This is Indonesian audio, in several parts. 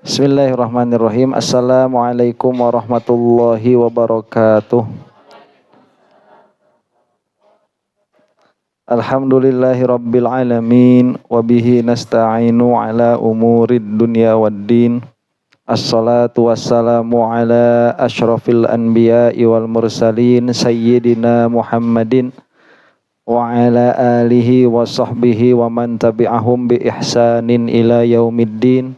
Bismillahirrahmanirrahim. Assalamualaikum warahmatullahi wabarakatuh. Alhamdulillahi rabbil alamin. Wabihi nasta'inu ala umurid dunya waddin. Assalatu wassalamu ala ashrafil anbiya'i wal mursalin Sayyidina Muhammadin wa ala alihi wa sahbihi wa man tabi'ahum bi ihsanin ila yaumiddin.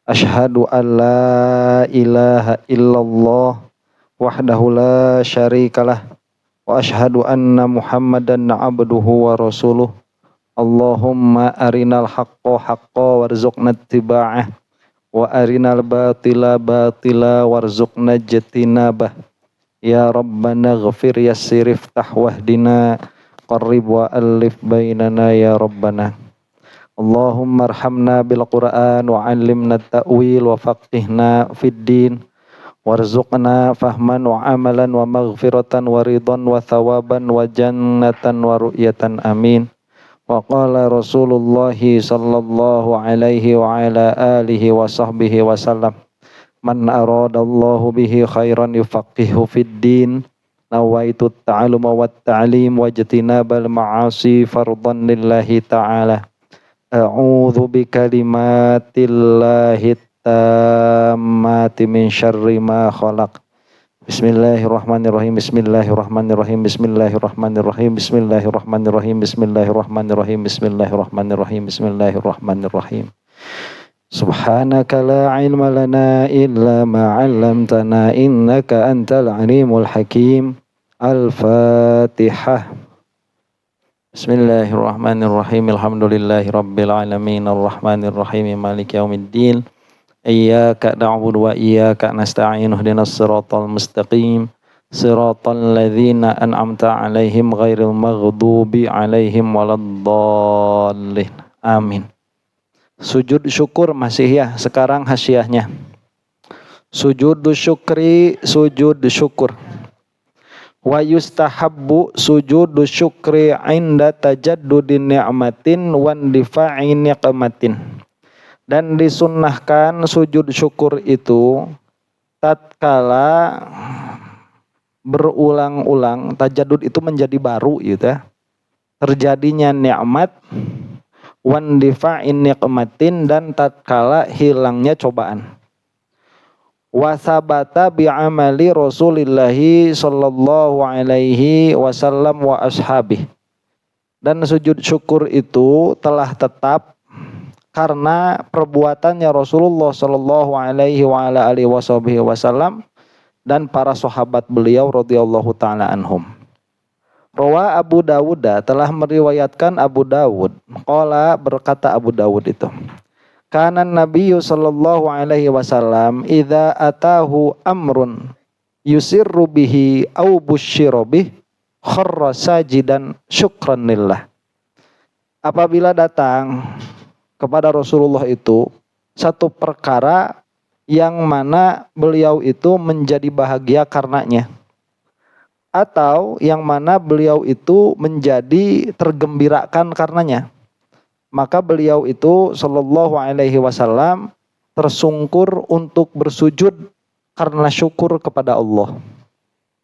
Asyhadu an la ilaha illallah wahdahu la syarikalah wa asyhadu anna Muhammadan abduhu wa rasuluh. Allahumma arinal haqqa haqqa warzuqna ittiba'ah wa arinal batila batila warzuqna ijtinabah. Ya Rabbana ghafir yassir iftah wahdina qarrib wa alif bainana ya Rabbana. Allahumma arhamna bil Qur'an wa 'allimna at-ta'wil wa faqihna fid din warzuqna fahman wa amalan wa maghfiratan wa ridhan wa thawaban wa jannatan wa ru'yatan amin. Wa qala Rasulullah sallallahu alaihi wa ala alihi wa sahbihi wa sallam, man aradallahu bihi khairan yufaqihu fid din. Nawaitu at-ta'alluma wat ta'lim wa ijtinabal ma'asi fardhan lillahi ta'ala. A'udzu bikalimatillahi tammati min syarri ma khalaq. Bismillahirrahmanirrahim. Bismillahirrahmanirrahim. Bismillahirrahmanirrahim. Bismillahirrahmanirrahim. Bismillahirrahmanirrahim. Bismillahirrahmanirrahim. Bismillahirrahmanirrahim. Subhanaka la ilma lana illa ma 'allamtana innaka antal alimul hakim. Al-Fatihah. Bismillahirrahmanirrahim. Alhamdulillahi rabbil alamin. Arrahmanirrahim. Maliki yaumiddin. Iyyaka na'budu wa iyyaka nasta'in. Ihdinas siratal mustaqim. Siratal ladzina an'amta 'alaihim ghairil maghdubi 'alaihim waladdallin. Amin. Sujud syukur masih ya, sekarang hasyiahnya. Sujud syukri, sujud syukur. Wa yustahabbu sujudu syukri inda tajaddudin ni'matin wan difa'i niqmatin. Dan disunnahkan sujud syukur itu tatkala berulang-ulang, tajaddud itu menjadi baru gitu ya. Terjadinya nikmat, wan difa'i niqmatin, dan tatkala hilangnya cobaan. Wasabata bi'amali Rasulillahi sallallahu alaihi wasallam wa ashabih. Dan sujud syukur itu telah tetap karena perbuatannya Rasulullah sallallahu alaihi wa ala alihi wasallam dan para sahabat beliau radhiyallahu taala anhum. Rawa Abu Dawud, telah meriwayatkan Abu Dawud. Qala, berkata Abu Dawud itu, kana Nabiyyu sallallahu alaihi wasallam idza atahu amrun yusirru bihi au busyira bih kharra sajidan syukran lillah. Apabila datang kepada Rasulullah itu satu perkara yang mana beliau itu menjadi bahagia karenanya, atau yang mana beliau itu menjadi tergembirakan karenanya, maka beliau itu sallallahu alaihi wasallam tersungkur untuk bersujud karena syukur kepada Allah.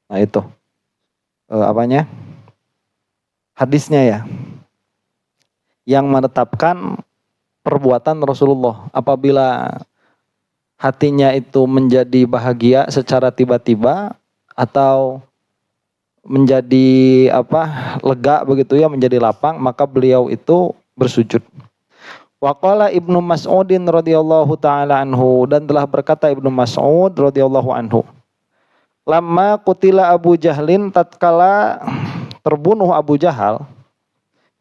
Nah itu apanya? Hadisnya ya, yang menetapkan perbuatan Rasulullah. Apabila hatinya itu menjadi bahagia secara tiba-tiba atau menjadi lega begitu ya, menjadi lapang, maka beliau itu bersujud. Wa qala Ibnu Mas'udin radhiyallahu taala anhu, dan telah berkata Ibnu Mas'ud radhiyallahu anhu, lamma qutila Abu Jahlin, tatkala terbunuh Abu Jahal,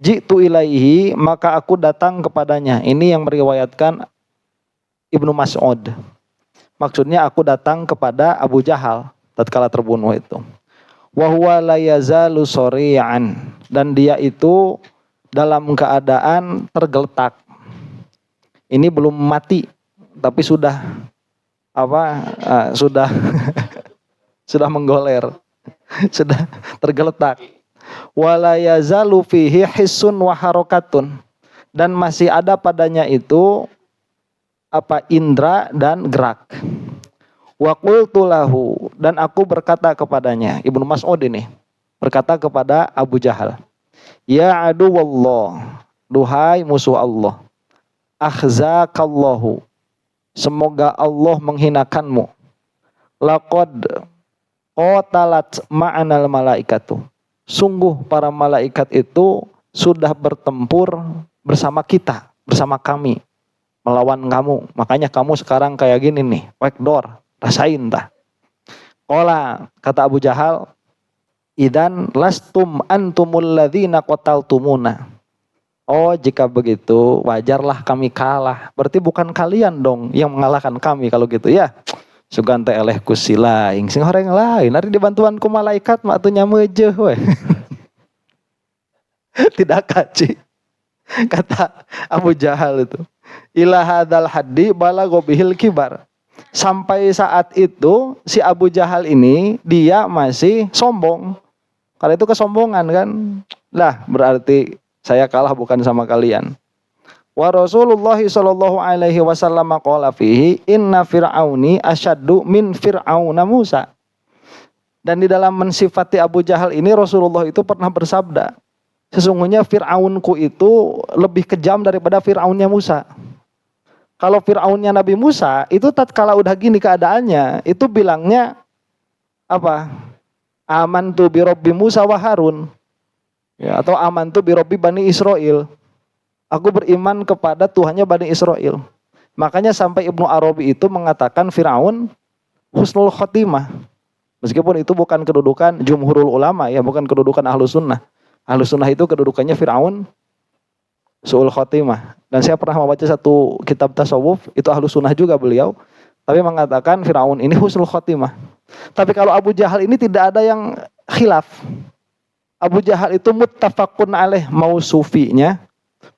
jitu ilaihi, maka aku datang kepadanya. Ini yang meriwayatkan Ibnu Mas'ud. Maksudnya aku datang kepada Abu Jahal tatkala terbunuh itu. Wa huwa la yazalu sori'an, dan dia itu dalam keadaan tergeletak. Ini belum mati, tapi sudah sudah menggoler, sudah tergeletak. Wala yazalu fihi hissun wa harakatun, dan masih ada padanya itu indera dan gerak. Wa qultu lahu, dan aku berkata kepadanya, Ibnu Mas'ud ini berkata kepada Abu Jahal, ya aduwallah, duhai musuh Allah, akhzakallahu, semoga Allah menghinakanmu. Laqad qatalat ma'anal malaikatu, sungguh para malaikat itu sudah bertempur bersama kita, bersama kami, melawan kamu. Makanya kamu sekarang kayak gini nih, wekdor, rasain tah. Qala, kata Abu Jahal, idan lastum antumul ladzina qataltumuna. Oh, jika begitu wajarlah kami kalah. Berarti bukan kalian dong yang mengalahkan kami kalau gitu ya. Sugan teh eleh ku silaing sing horeng lain ari dibantuan ku malaikat mah atuh nyameujeeh we. Tidak kaci. Kata Abu Jahal itu. Ila hadzal haddi balagha bihil kibar. Sampai saat itu si Abu Jahal ini dia masih sombong. Karena itu kesombongan kan. Lah berarti saya kalah bukan sama kalian. Wa Rasulullah sallallahu alaihi wasallam qala fihi inna fir'auni asyaddu min fir'auna Musa. Dan di dalam mensifati Abu Jahal ini Rasulullah itu pernah bersabda, sesungguhnya Fir'aunku itu lebih kejam daripada Fir'aunnya Musa. Kalau Fir'aunnya Nabi Musa itu tatkala udah gini keadaannya, itu bilangnya apa? Amantu bi Rabbi Musa wa Harun. Ya, atau amantu bi Rabbi Bani Israil. Aku beriman kepada Tuhannya Bani Israel. Makanya sampai Ibnu Arabi itu mengatakan Fir'aun husnul khotimah. Meskipun itu bukan kedudukan jumhurul ulama ya, bukan kedudukan ahlu sunnah. Ahlu sunnah itu kedudukannya Fir'aun su'ul khotimah. Dan saya pernah membaca satu kitab tasawuf, itu ahlu sunnah juga beliau. Tapi mengatakan Fir'aun ini husnul khotimah. Tapi kalau Abu Jahal ini tidak ada yang khilaf. Abu Jahal itu muttafaqun alaih, mau sufinya,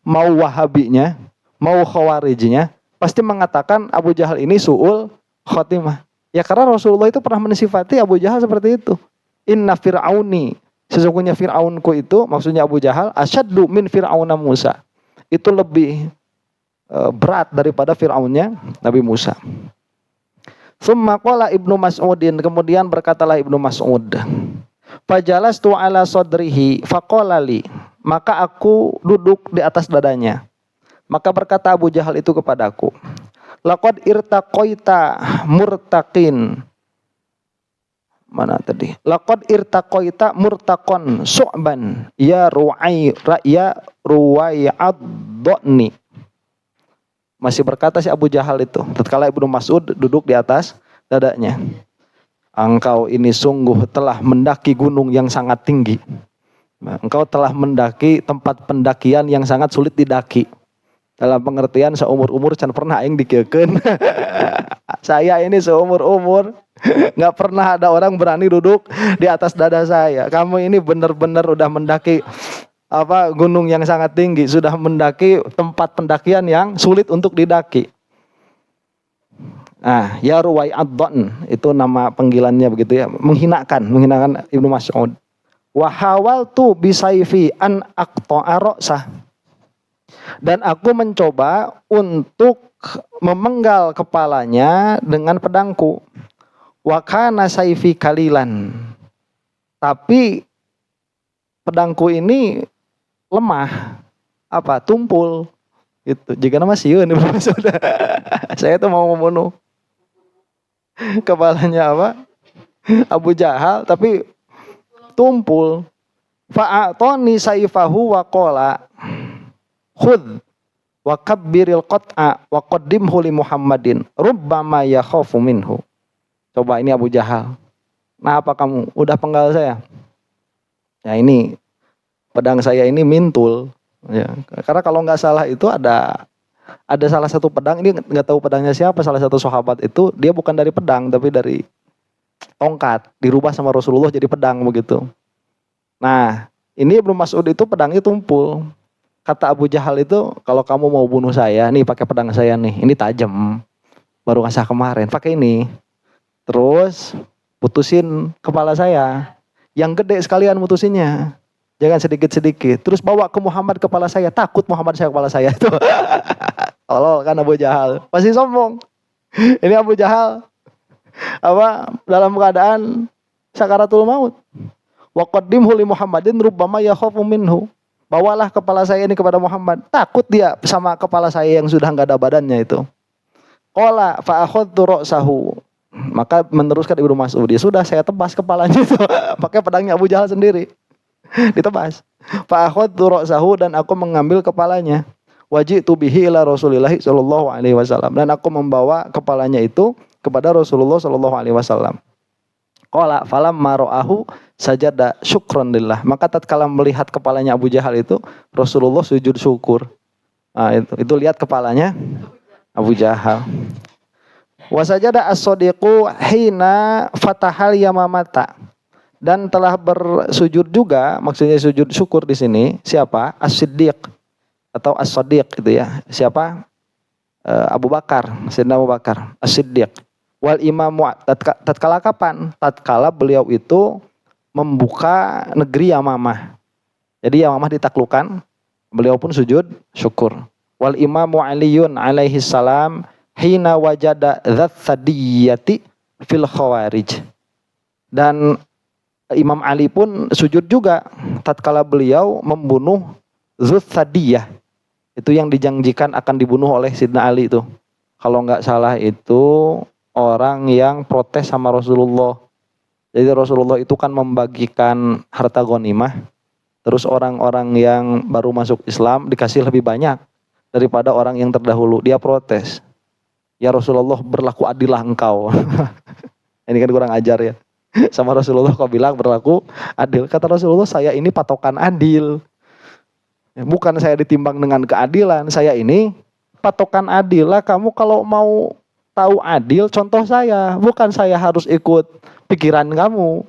mau wahabinya, mau khawarijnya, pasti mengatakan Abu Jahal ini su'ul khotimah. Ya karena Rasulullah itu pernah mensifati Abu Jahal seperti itu. Inna fir'auni, sesungguhnya Fir'aunku itu, maksudnya Abu Jahal, asyaddu min fir'auna Musa. Itu lebih berat daripada Fir'aunnya Nabi Musa. Summa qala Ibnu Mas'udin, kemudian berkatalah Ibnu Mas'ud, fajalastu ala sadrihi faqala li, maka aku duduk di atas dadanya. Maka berkata Abu Jahal itu kepadaku, laqad irtaqaita murtaqin. Mana tadi? Laqad irtaqaita murtaqan su'ban ya ruwai'ad-dhani. Masih berkata si Abu Jahal itu tatkala Ibnu Mas'ud duduk di atas dadanya. Engkau ini sungguh telah mendaki gunung yang sangat tinggi. Engkau telah mendaki tempat pendakian yang sangat sulit didaki. Dalam pengertian seumur-umur can pernah aing dikeukeun. Saya ini seumur-umur nggak pernah ada orang berani duduk di atas dada saya. Kamu ini benar-benar udah mendaki gunung yang sangat tinggi, sudah mendaki tempat pendakian yang sulit untuk didaki. Nah, ya ruwai'ad-dhan itu nama panggilannya begitu ya, menghinakan Ibnu Mas'ud. Wa hawaltu bisayfi an aqta'a ra'sah. Dan aku mencoba untuk memenggal kepalanya dengan pedangku. Wa kana sayfi kalilan. Tapi pedangku ini lemah, tumpul gitu. Jika nama sieun Ibnu Mas'ud. Saya tuh mau membunuh kepalanya Abu Jahal, tapi tumpul. Fa'atoni sayfahu wa qala khudh wa kabbiril qat'a wa qaddimhu li Muhammadin rubbama yakhafu minhu. Coba ini Abu Jahal. Nah, apa kamu udah penggal saya? Ya ini pedang saya ini mintul ya. Karena kalau nggak salah itu ada salah satu pedang, ini nggak tahu pedangnya siapa, salah satu sahabat itu dia bukan dari pedang tapi dari tongkat, dirubah sama Rasulullah jadi pedang begitu. Nah, ini Ibnu Mas'ud itu pedangnya tumpul. Kata Abu Jahal itu, kalau kamu mau bunuh saya, nih pakai pedang saya nih, ini tajam. Baru ngasah kemarin, pakai ini. Terus putusin kepala saya. Yang gede sekalian putusinnya. Jangan sedikit-sedikit. Terus bawa ke Muhammad kepala saya, takut Muhammad saya kepala saya itu. Tolol kan Abu Jahal, masih sombong. Ini Abu Jahal dalam keadaan sakaratul maut. Wa qaddimhu li Muhammadin rubbama yakhafu minhu. Bawalah kepala saya ini kepada Muhammad. Takut dia sama kepala saya yang sudah enggak ada badannya itu. Qala fa akhadtu ra'sahu. Maka meneruskan Ibnu Mas'ud, ya sudah saya tebas kepalanya itu. Pakai pedangnya Abu Jahal sendiri. Ditebas. Fa akhadtu ra'sahu, dan aku mengambil kepalanya. Waji'tu bihi ila Rasulillah sallallahu alaihi wasallam, dan aku membawa kepalanya itu kepada Rasulullah sallallahu alaihi wasallam. Qala falamma ra'ahu sajada syukran lillah. Maka tatkala melihat kepalanya Abu Jahal itu, Rasulullah sujud syukur. Nah, itu lihat kepalanya Abu Jahal. Wa sajada as-sadiqu hina fatahal yamamata. Dan telah bersujud juga, maksudnya sujud syukur di sini siapa? As-Siddiq atau As-Sadiq itu ya. Siapa? Abu Bakar, Sayyidina Abu Bakar, As-Siddiq. Wal imamu tatkala kapan? Tatkala beliau itu membuka negeri Yamamah. Jadi Yamamah ditaklukkan, beliau pun sujud syukur. Wal imamu Aliyun alaihi salam hina wajada dzat sadiyati fil khawarij. Dan Imam Ali pun sujud juga tatkala beliau membunuh Dzut Sadiyah. Itu yang dijanjikan akan dibunuh oleh Sidna Ali itu. Kalau nggak salah itu orang yang protes sama Rasulullah. Jadi Rasulullah itu kan membagikan harta ghanimah. Terus orang-orang yang baru masuk Islam dikasih lebih banyak daripada orang yang terdahulu. Dia protes. Ya Rasulullah, berlaku adillah engkau. Ini kan kurang ajar ya. Sama Rasulullah kau bilang berlaku adil. Kata Rasulullah, saya ini patokan adil. Bukan saya ditimbang dengan keadilan. Saya ini patokan adil lah. Kamu kalau mau tahu adil, contoh saya. Bukan saya harus ikut pikiran kamu.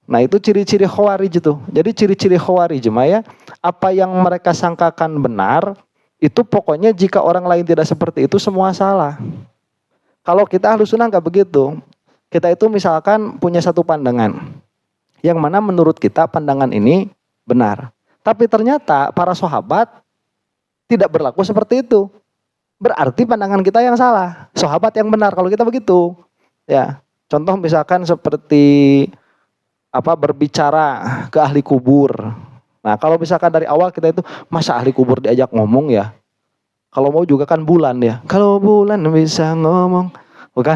Nah itu ciri-ciri khawarij itu. Jadi ciri-ciri khawarij ya, apa yang mereka sangkakan benar, itu pokoknya jika orang lain tidak seperti itu semua salah. Kalau kita Ahlus Sunnah nggak begitu. Kita itu misalkan punya satu pandangan, yang mana menurut kita pandangan ini benar. Tapi ternyata para sahabat tidak berlaku seperti itu. Berarti pandangan kita yang salah. Sahabat yang benar kalau kita begitu. Ya, contoh misalkan seperti berbicara ke ahli kubur. Nah, kalau misalkan dari awal kita itu masa ahli kubur diajak ngomong ya. Kalau mau juga kan bulan ya. Kalau bulan bisa ngomong. Bukan.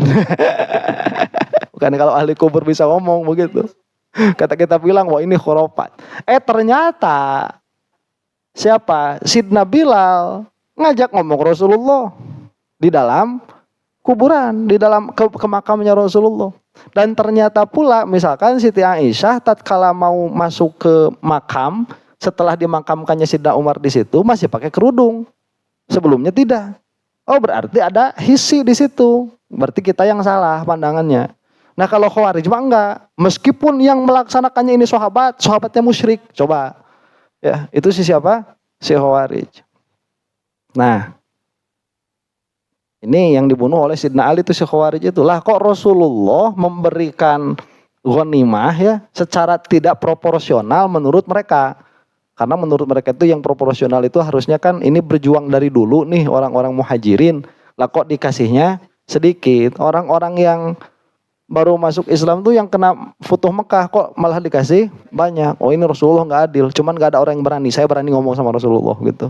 Bukan kalau ahli kubur bisa ngomong begitu. Kata kita bilang, wah ini khurafat. Ternyata siapa? Sidna Bilal ngajak ngomong Rasulullah di dalam kuburan, di dalam ke makamnya Rasulullah. Dan ternyata pula misalkan Siti Aisyah tatkala mau masuk ke makam, setelah dimakamkannya Sidna Umar di situ masih pakai kerudung. Sebelumnya tidak. Oh berarti ada hisi di situ. Berarti kita yang salah pandangannya. Nah kalau khawarij mah enggak. Meskipun yang melaksanakannya ini sahabatnya musyrik. Coba. Ya, itu si siapa? Si khawarij. Nah. Ini yang dibunuh oleh Sidna Ali itu si khawarij itu. Lah kok Rasulullah memberikan ghanimah ya secara tidak proporsional menurut mereka. Karena menurut mereka itu yang proporsional itu harusnya kan ini berjuang dari dulu nih orang-orang muhajirin. Lah kok dikasihnya sedikit. Orang-orang yang baru masuk Islam tuh yang kena Futuh Mekah kok malah dikasih banyak. Oh ini Rasulullah nggak adil. Cuman nggak ada orang yang berani. Saya berani ngomong sama Rasulullah gitu.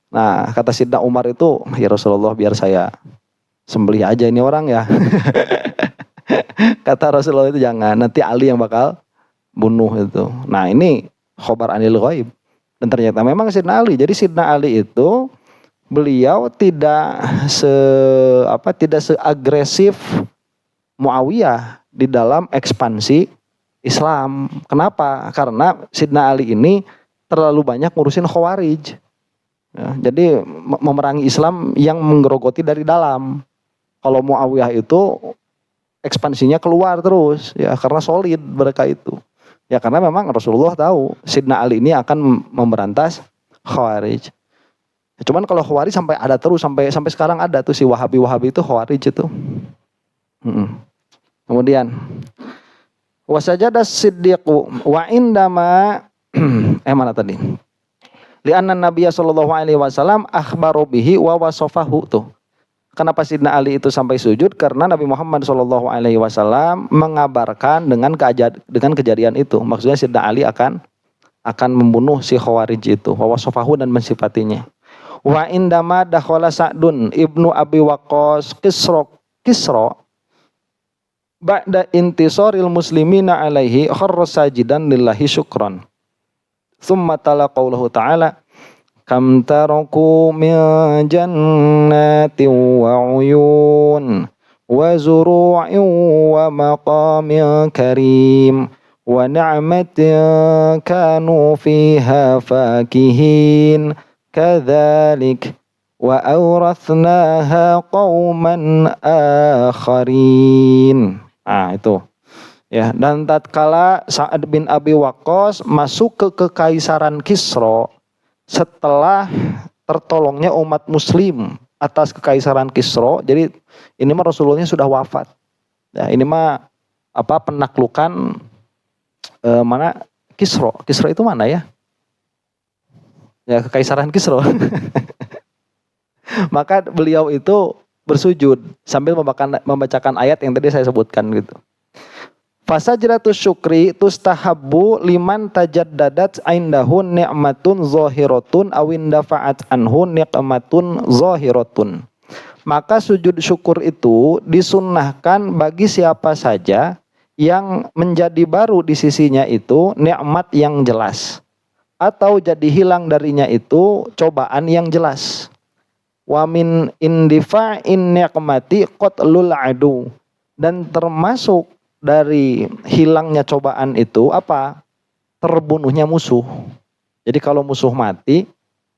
Nah kata Sidna Umar itu, ya Rasulullah biar saya sembelih aja ini orang ya. Kata Rasulullah itu jangan. Nanti Ali yang bakal bunuh itu. Nah ini khobar anil ghaib. Dan ternyata memang Sidna Ali. Jadi Sidna Ali itu beliau tidak seagresif Muawiyah di dalam ekspansi Islam. Kenapa? Karena Sidna Ali ini terlalu banyak ngurusin khawarij. Ya, jadi memerangi Islam yang menggerogoti dari dalam. Kalau Muawiyah itu ekspansinya keluar terus ya karena solid mereka itu. Ya karena memang Rasulullah tahu Sidna Ali ini akan memberantas khawarij. Cuman kalau khawarij sampai ada terus sampai sekarang ada tuh si Wahabi itu khawarij itu. Kemudian wasajada siddiqu wa indama mana tadi? Li'anna Nabiya sallallahu alaihi wasallam akhbaro bihi wa wasofahu tuh. Kenapa Sidna Ali itu sampai sujud? Karena Nabi Muhammad sallallahu alaihi wasallam mengabarkan dengan kejadian itu. Maksudnya Sidna Ali akan membunuh si Khawarij itu, wa wasofahu dan mensifatinya. Wa indama dakhala Sa'dun ibnu Abi Waqqas Kisra ba'da intisaril muslimina alaihi kharra sajidan lillahi syukran. Tsumma tala qaulahu ta'ala kam taraku min jannatin wa uyun wa zuru'in wa maqamin karim wa ni'matin kanu fiha fakihin kadzalik wa awrathnaha qauman akharin. Itu ya. Dan tatkala Sa'ad bin Abi Waqqas masuk ke kekaisaran Kisra setelah tertolongnya umat muslim atas kekaisaran Kisra. Jadi ini mah Rasulullah sudah wafat. Ya, ini mah penaklukan mana Kisra. Kisra itu mana ya? Ya, kekaisaran Kisra. Maka beliau itu bersujud sambil membacakan ayat yang tadi saya sebutkan gitu. Fasajdatus syukri tustahabbu liman tajaddadat indahu ni'matun zahiratun aw indafa'at anhu ni'matun zahiratun. Maka sujud syukur itu disunnahkan bagi siapa saja yang menjadi baru di sisinya itu nikmat yang jelas, atau jadi hilang darinya itu cobaan yang jelas. Wa min indifa'in ni'mati qatlul adu. Dan termasuk dari hilangnya cobaan itu apa? Terbunuhnya musuh. Jadi kalau musuh mati,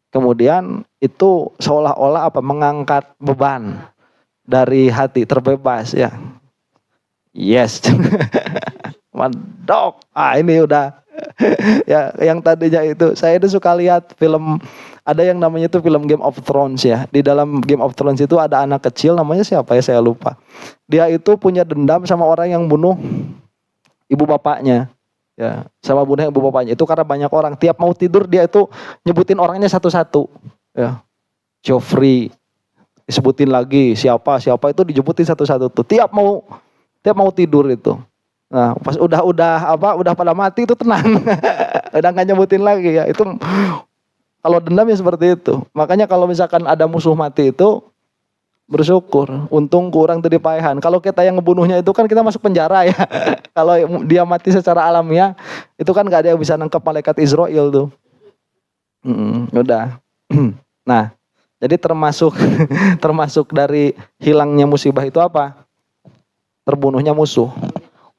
kemudian itu seolah-olah mengangkat beban dari hati, terbebas ya. Yes. Mandok. Ini udah ya, yang tadinya itu saya itu suka lihat film, ada yang namanya itu film Game of Thrones ya. Di dalam Game of Thrones itu ada anak kecil, namanya siapa ya saya lupa. Dia itu punya dendam sama orang yang bunuh ibu bapaknya. Ya, sama bunuh ibu bapaknya itu karena banyak orang. Tiap mau tidur dia itu nyebutin orangnya satu-satu. Ya. Joffrey disebutin lagi, siapa itu dijebutin satu-satu tuh. Tiap mau tidur itu. Nah, pas udah pada mati itu tenang. Udah enggak nyebutin lagi ya. Itu kalau dendam ya seperti itu. Makanya kalau misalkan ada musuh mati itu bersyukur. Untung kurang tadi paehan. Kalau kita yang ngebunuhnya itu kan kita masuk penjara ya. Kalau dia mati secara alamiah itu kan gak ada yang bisa nangkep malaikat Israel tuh. Udah. Nah, jadi termasuk dari hilangnya musibah itu apa? Terbunuhnya musuh.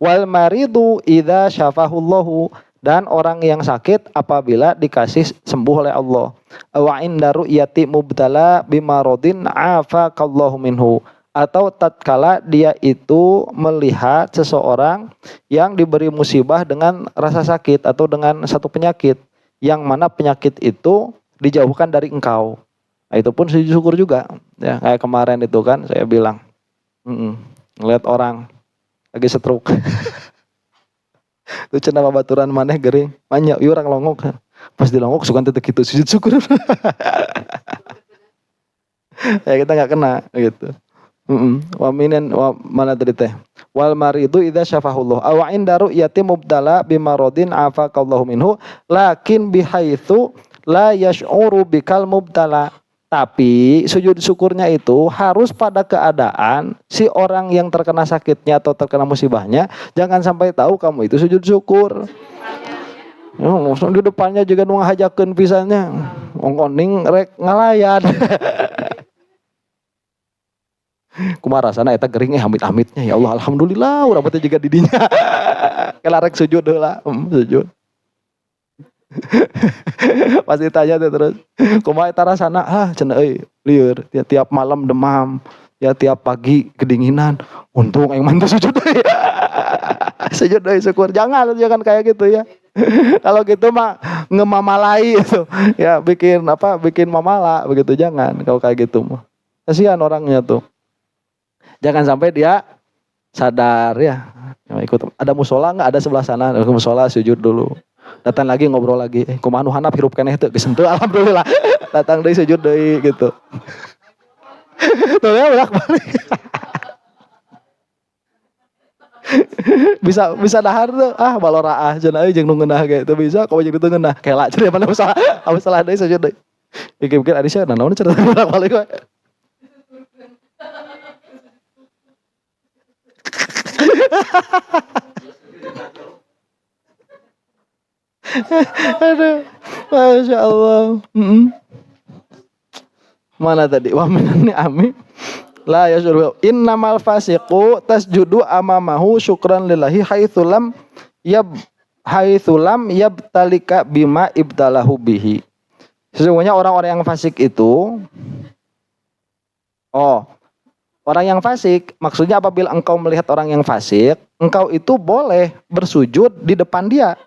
Wal maridu idza syafahullahu. Dan orang yang sakit apabila dikasih sembuh oleh Allah. Wa inda ru'yati mubtala bimaradin afaqallahu minhu. Atau tatkala dia itu melihat seseorang yang diberi musibah dengan rasa sakit atau dengan satu penyakit, yang mana penyakit itu dijauhkan dari engkau. Nah, itu pun sujud syukur juga. Ya, kayak kemarin itu kan saya bilang, ngeliat orang lagi stroke. Itu cenah babaturan maneh gering, banyak ieu urang longok. Pas dilongok sugan teu kitu sujud syukur. Ya kita enggak kena gitu. Wa minen wa mana tadi teh. Wal maridu idza syafahullah aw inda ru'yati mubtala bimaradin afaqallahu minhu lakin bihaitsu la yash'uru bikal mubtala. Tapi sujud syukurnya itu harus pada keadaan si orang yang terkena sakitnya atau terkena musibahnya jangan sampai tahu kamu itu sujud syukur. Di depannya juga nu ngahajakeun pisannya. Ongkoning rek ngalayan. Kumaha rasana eta gering amit-amitnya ya Allah alhamdulillah urang teh juga didinya. Kala rek sujud heula, sujud. Pasti tanya tuh terus kumaha eta rasana cenah euy lieur tiap malam demam ya tiap pagi kedinginan untung aing mah sujud deui. Sujud deui syukur jangan kayak gitu ya. Kalau gitu mah ngemamalai itu ya bikin mamala begitu jangan kalau kayak gitu mah. Kasihan orangnya tuh. Jangan sampai dia sadar ya ikut ada musola enggak ada sebelah sana ke musola sujud dulu. Datang lagi ngobrol lagi. Kumaha nu handap hirup keneh teu geus henteu alhamdulillah. Datang deui sujud deui gitu. Tuh ya bolak-balik. bisa dahar tuh balora cenah euy jeung nu ngeunah ge teu bisa kowe jeung teu ngeunah kela cenah mana masalah deui sujud deui. Pikir-pikir ari sia naon cerita bolak-balik we. Aduh, Masya Allah. Mana tadi? Wa minan ni'ami la yashuru innamal fasiqu tasjudu amamahu syukran lillahi haitsulam yabtalika bima ibtalahu bihi. Sesungguhnya orang-orang yang fasik itu orang yang fasik maksudnya apabila engkau melihat orang yang fasik, engkau itu boleh bersujud di depan dia.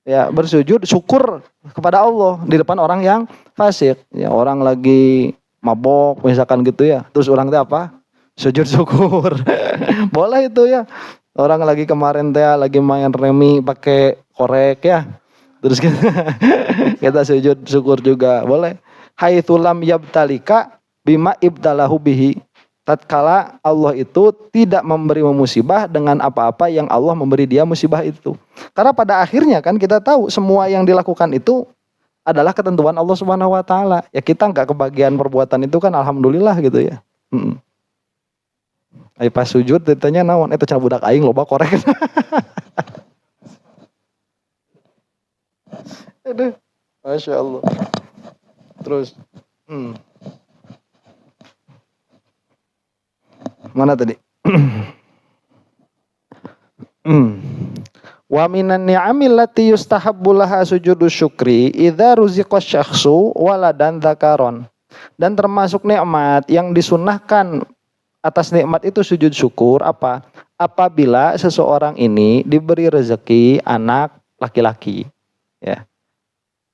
Ya, bersujud syukur kepada Allah di depan orang yang fasik. Ya, orang lagi mabok misalkan gitu ya. Terus orang itu apa? Sujud syukur. Boleh itu ya. Orang lagi kemarin teh lagi main remi pakai korek ya. Terus kita sujud syukur juga boleh. Haitsulam yabtalika bima ibtalahu bihi. Tatkala Allah itu tidak memberi musibah dengan apa-apa yang Allah memberi dia musibah itu. Karena pada akhirnya kan kita tahu semua yang dilakukan itu adalah ketentuan Allah Subhanahu wa taala. Ya kita enggak kebagian perbuatan itu kan alhamdulillah gitu ya. Ai pas sujud ditanya naon eta cenah budak aing loba korek. Aduh. Masya Allah. Terus mana tadi? Wa minan ni'amil lati yustahabbu laha sujudu syukri idza ruziqa syakhsu waladan dzakaron. Dan termasuk nikmat yang disunnahkan atas nikmat itu sujud syukur apa? Apabila seseorang ini diberi rezeki anak laki-laki. Ya.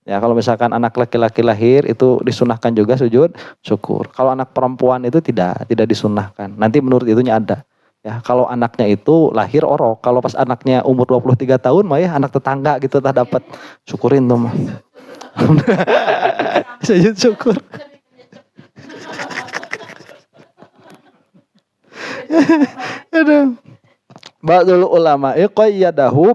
Ya, kalau misalkan anak laki-laki lahir itu disunahkan juga sujud syukur. Kalau anak perempuan itu tidak disunahkan. Nanti menurut itunya ada. Ya, kalau anaknya itu lahir orok, kalau pas anaknya umur 23 tahun mah ya anak tetangga gitu tah dapat syukurin tuh mah. Sujud syukur. Aduh. Ba'dul ulama qayyadahu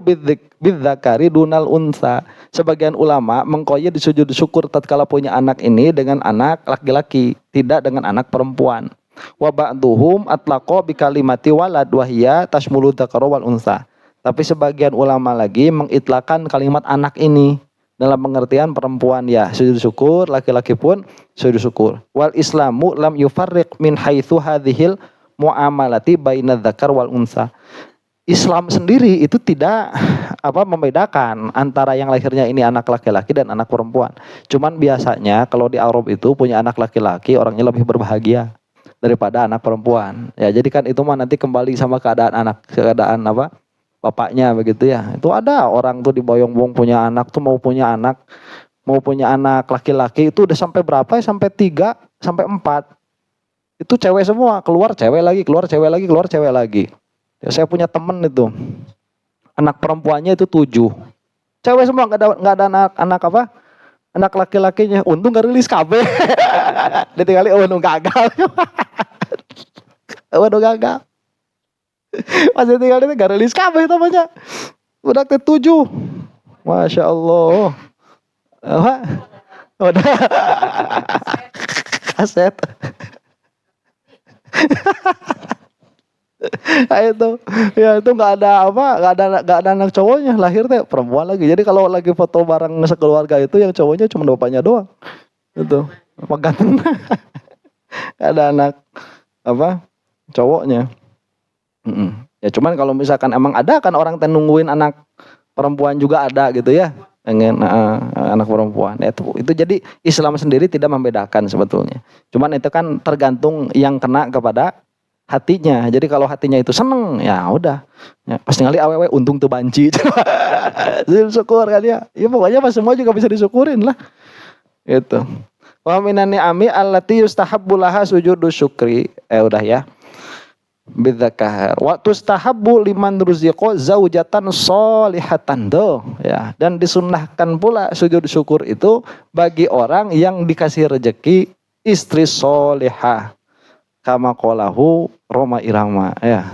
bidzakari dunal unsa. Sebagian ulama mengqayyad sujud syukur tatkala punya anak ini dengan anak laki-laki, tidak dengan anak perempuan. Wa ba'duhum atlaqa bi kalimati walad wa hiya tashmulu dzakara wal unsa. Tapi sebagian ulama lagi mengitlakan kalimat anak ini dalam pengertian perempuan ya sujud syukur, laki-laki pun sujud syukur. Wal islamu lam yufarriq min haitsu hadhil muamalati baina dzakar wal unsa. Islam sendiri itu tidak membedakan antara yang lahirnya ini anak laki-laki dan anak perempuan. Cuman biasanya kalau di Arab itu punya anak laki-laki orangnya lebih berbahagia daripada anak perempuan. Ya jadi kan itu mah nanti kembali sama keadaan bapaknya begitu ya. Itu ada orang tuh di Boyong-Boyong punya anak mau punya anak laki-laki itu udah sampai berapa ya? Sampai 3 sampai 4. Itu cewek semua, keluar cewek lagi. Ya, saya punya temen itu anak perempuannya itu 7, cewek semua, nggak ada anak laki-lakinya. Untung nggak rilis KB. Ditinggali gagal. Gagal. Pas ditinggali nggak rilis KB namanya. Udah ke 7, Masya Allah. Udah kaset. Nah, itu nggak ada anak cowoknya, lahir teh perempuan lagi. Jadi kalau lagi foto bareng sekeluarga itu yang cowoknya cuma bapaknya doang. Itu apa ganteng. Gak ada anak cowoknya. Ya cuman kalau misalkan emang ada kan orang teh nungguin anak perempuan juga ada gitu ya. Pengen anak perempuan. Itu jadi Islam sendiri tidak membedakan sebetulnya. Cuman itu kan tergantung yang kena kepada hatinya. Jadi kalau hatinya itu seneng, ya udah. Ya, pasti ngali awewe untung tuh banci. Syukur kan ya. Ya pokoknya pas semua juga bisa disyukurin lah. Gitu. Wa minan ni'ami allati yustahabbu laha sujudu syukri. Udah ya. bidzakar. Wa tustahabbu liman ruziqa zaujatan sholihatan tuh ya. Dan disunnahkan pula sujud syukur itu bagi orang yang dikasih rezeki istri sholihah. Kama qalahu Roma Irama ya.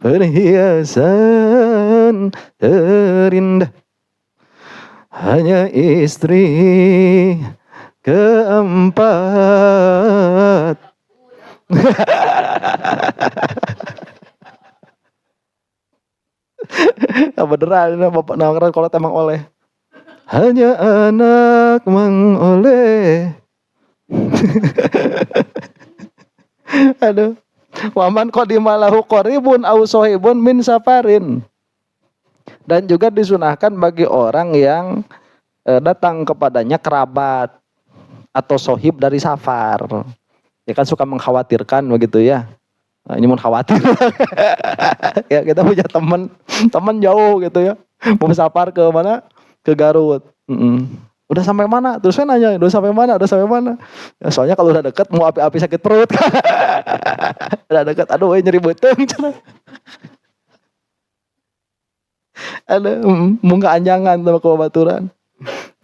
Perhiasan terindah hanya istri keempat. Beneran Bapak nongkrong kalau emang oleh. Hanya anak mengoleh. Aduh. Waman qadimalahu qaribun aw sahibun min safarin. Dan juga disunahkan bagi orang yang datang kepadanya kerabat atau sohib dari safar. Ya kan suka mengkhawatirkan begitu ya. Nah, ini mau khawatir. Ya kita punya teman jauh gitu ya. Mau safar ke mana? Ke Garut. Udah sampai mana? Terus saya nanya, udah sampai mana? Ya, soalnya kalau udah deket mau api-api sakit perut. Udah deket, aduh nyeri beteng. Ada munggah anjangan sama kebaturan.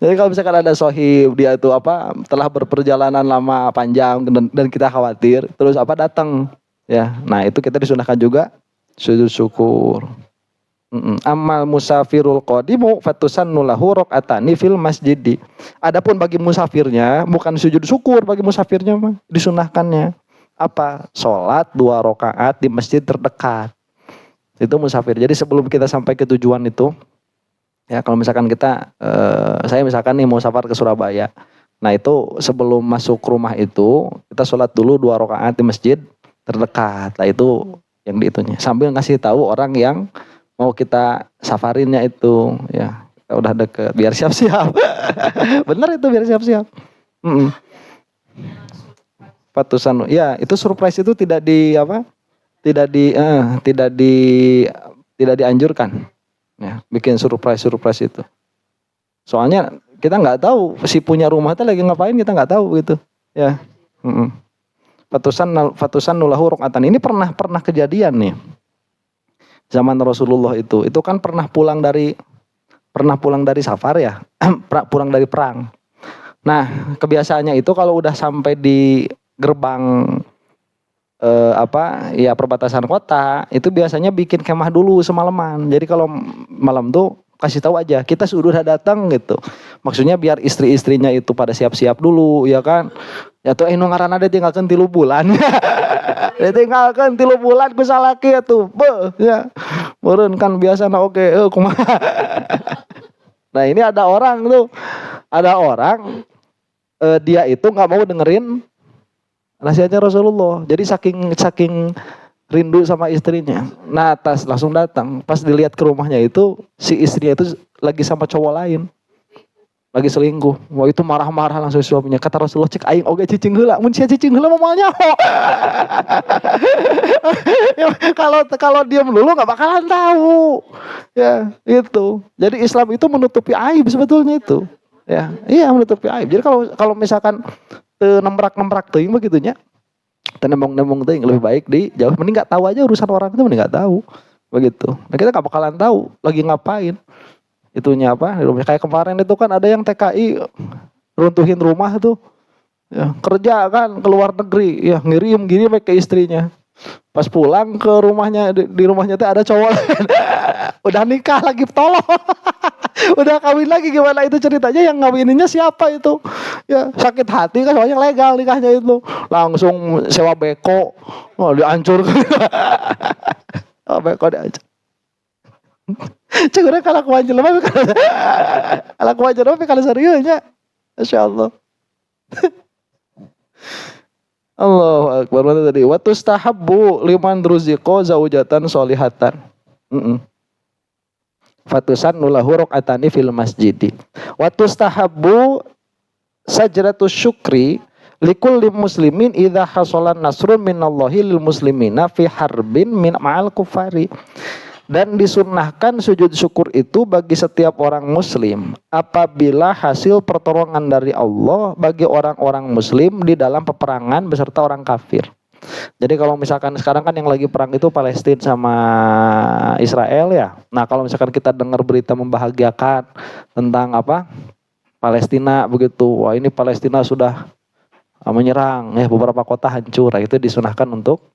Jadi kalau misalkan ada sohib dia itu telah berperjalanan lama panjang dan kita khawatir, terus datang ya. Nah itu kita disunahkan juga sujud syukur. Amal musafirul qadimu fatusannu lahu raqatani fil masjidi. Adapun bagi musafirnya bukan sujud syukur, bagi musafirnya mah disunahkannya salat 2 rakaat di masjid terdekat. Itu musafir. Jadi sebelum kita sampai ke tujuan itu ya, kalau misalkan kita saya misalkan nih mau safar ke Surabaya. Nah itu sebelum masuk rumah itu kita sholat dulu 2 rakaat di masjid terdekat. Lah itu yang diitunya. Sambil ngasih tahu orang yang mau kita safarinnya itu ya, kita udah deket biar siap-siap. Bener itu biar siap-siap. Patusan ya, itu surprise itu tidak dianjurkan ya, bikin surprise itu. Soalnya kita nggak tahu si punya rumah itu lagi ngapain, kita nggak tahu gitu ya. Fatusan nulahu rokatan ini pernah kejadian nih. Zaman Rasulullah itu kan pernah pulang dari safar ya, pulang dari perang. Nah, kebiasaannya itu kalau udah sampai di gerbang perbatasan kota, itu biasanya bikin kemah dulu semalaman. Jadi kalau malam tuh kasih tahu aja kita sudah datang gitu. Maksudnya biar istri-istrinya itu pada siap-siap dulu ya kan. Ya tuh nu ngaranna ditinggalkeun 3 bulan. Ditinggalkeun 3 bulan ku salaki atuh. Ya. Meureun kan biasana oke kumaha. Nah, ini ada orang dia itu enggak mau dengerin nasihatnya Rasulullah. Jadi saking rindu sama istrinya. Nah, langsung datang. Pas dilihat ke rumahnya itu si istrinya itu lagi sama cowok lain. Lagi selingkuh. Wah, itu marah-marah langsung suaminya. Kata Rasulullah, cek aing oge cicing heula. Mun sia cicing heula moal nyaho. Kalau diam dulu enggak bakalan tahu. Ya, itu. Jadi Islam itu menutupi aib sebetulnya itu. Ya, iya menutupi aib. Jadi kalau misalkan nembrak teuing begitunya. Nembong teuing lebih baik dijauh. Mending enggak tahu aja urusan orang itu, mending enggak tahu. Begitu. Nah, kita enggak bakalan tahu lagi ngapain. Itunya kayak kemarin itu kan ada yang TKI runtuhin rumah tuh ya, kerja kan ke luar negeri ya, ngirim ke istrinya, pas pulang ke rumahnya di rumahnya tuh ada cowok lain. Udah nikah lagi tolong. Udah kawin lagi, gimana itu ceritanya, yang ngawininnya siapa itu ya, sakit hati kan soalnya legal nikahnya itu, langsung sewa beko dihancurkan. Beko dihancur. Cek urang kalau kuajar mah kalau seriusnya, Masya Allah. Allahu Akbar. Mana tadi? Wa tustahabbu liman ruziqa zaujatan sholihatan. Fatusan nulahu raqatani fil masjidi. Wa tustahabbu sajratus syukri likulli muslimin idza hasalan nasrun minallahi lil muslimina fi harbin min ma'al kufari. Dan disunnahkan sujud syukur itu bagi setiap orang muslim apabila hasil pertolongan dari Allah bagi orang-orang muslim di dalam peperangan beserta orang kafir. Jadi kalau misalkan sekarang kan yang lagi perang itu Palestina sama Israel ya. Nah kalau misalkan kita dengar berita membahagiakan tentang apa Palestina begitu, wah ini Palestina sudah menyerang ya beberapa kota hancur, itu disunahkan untuk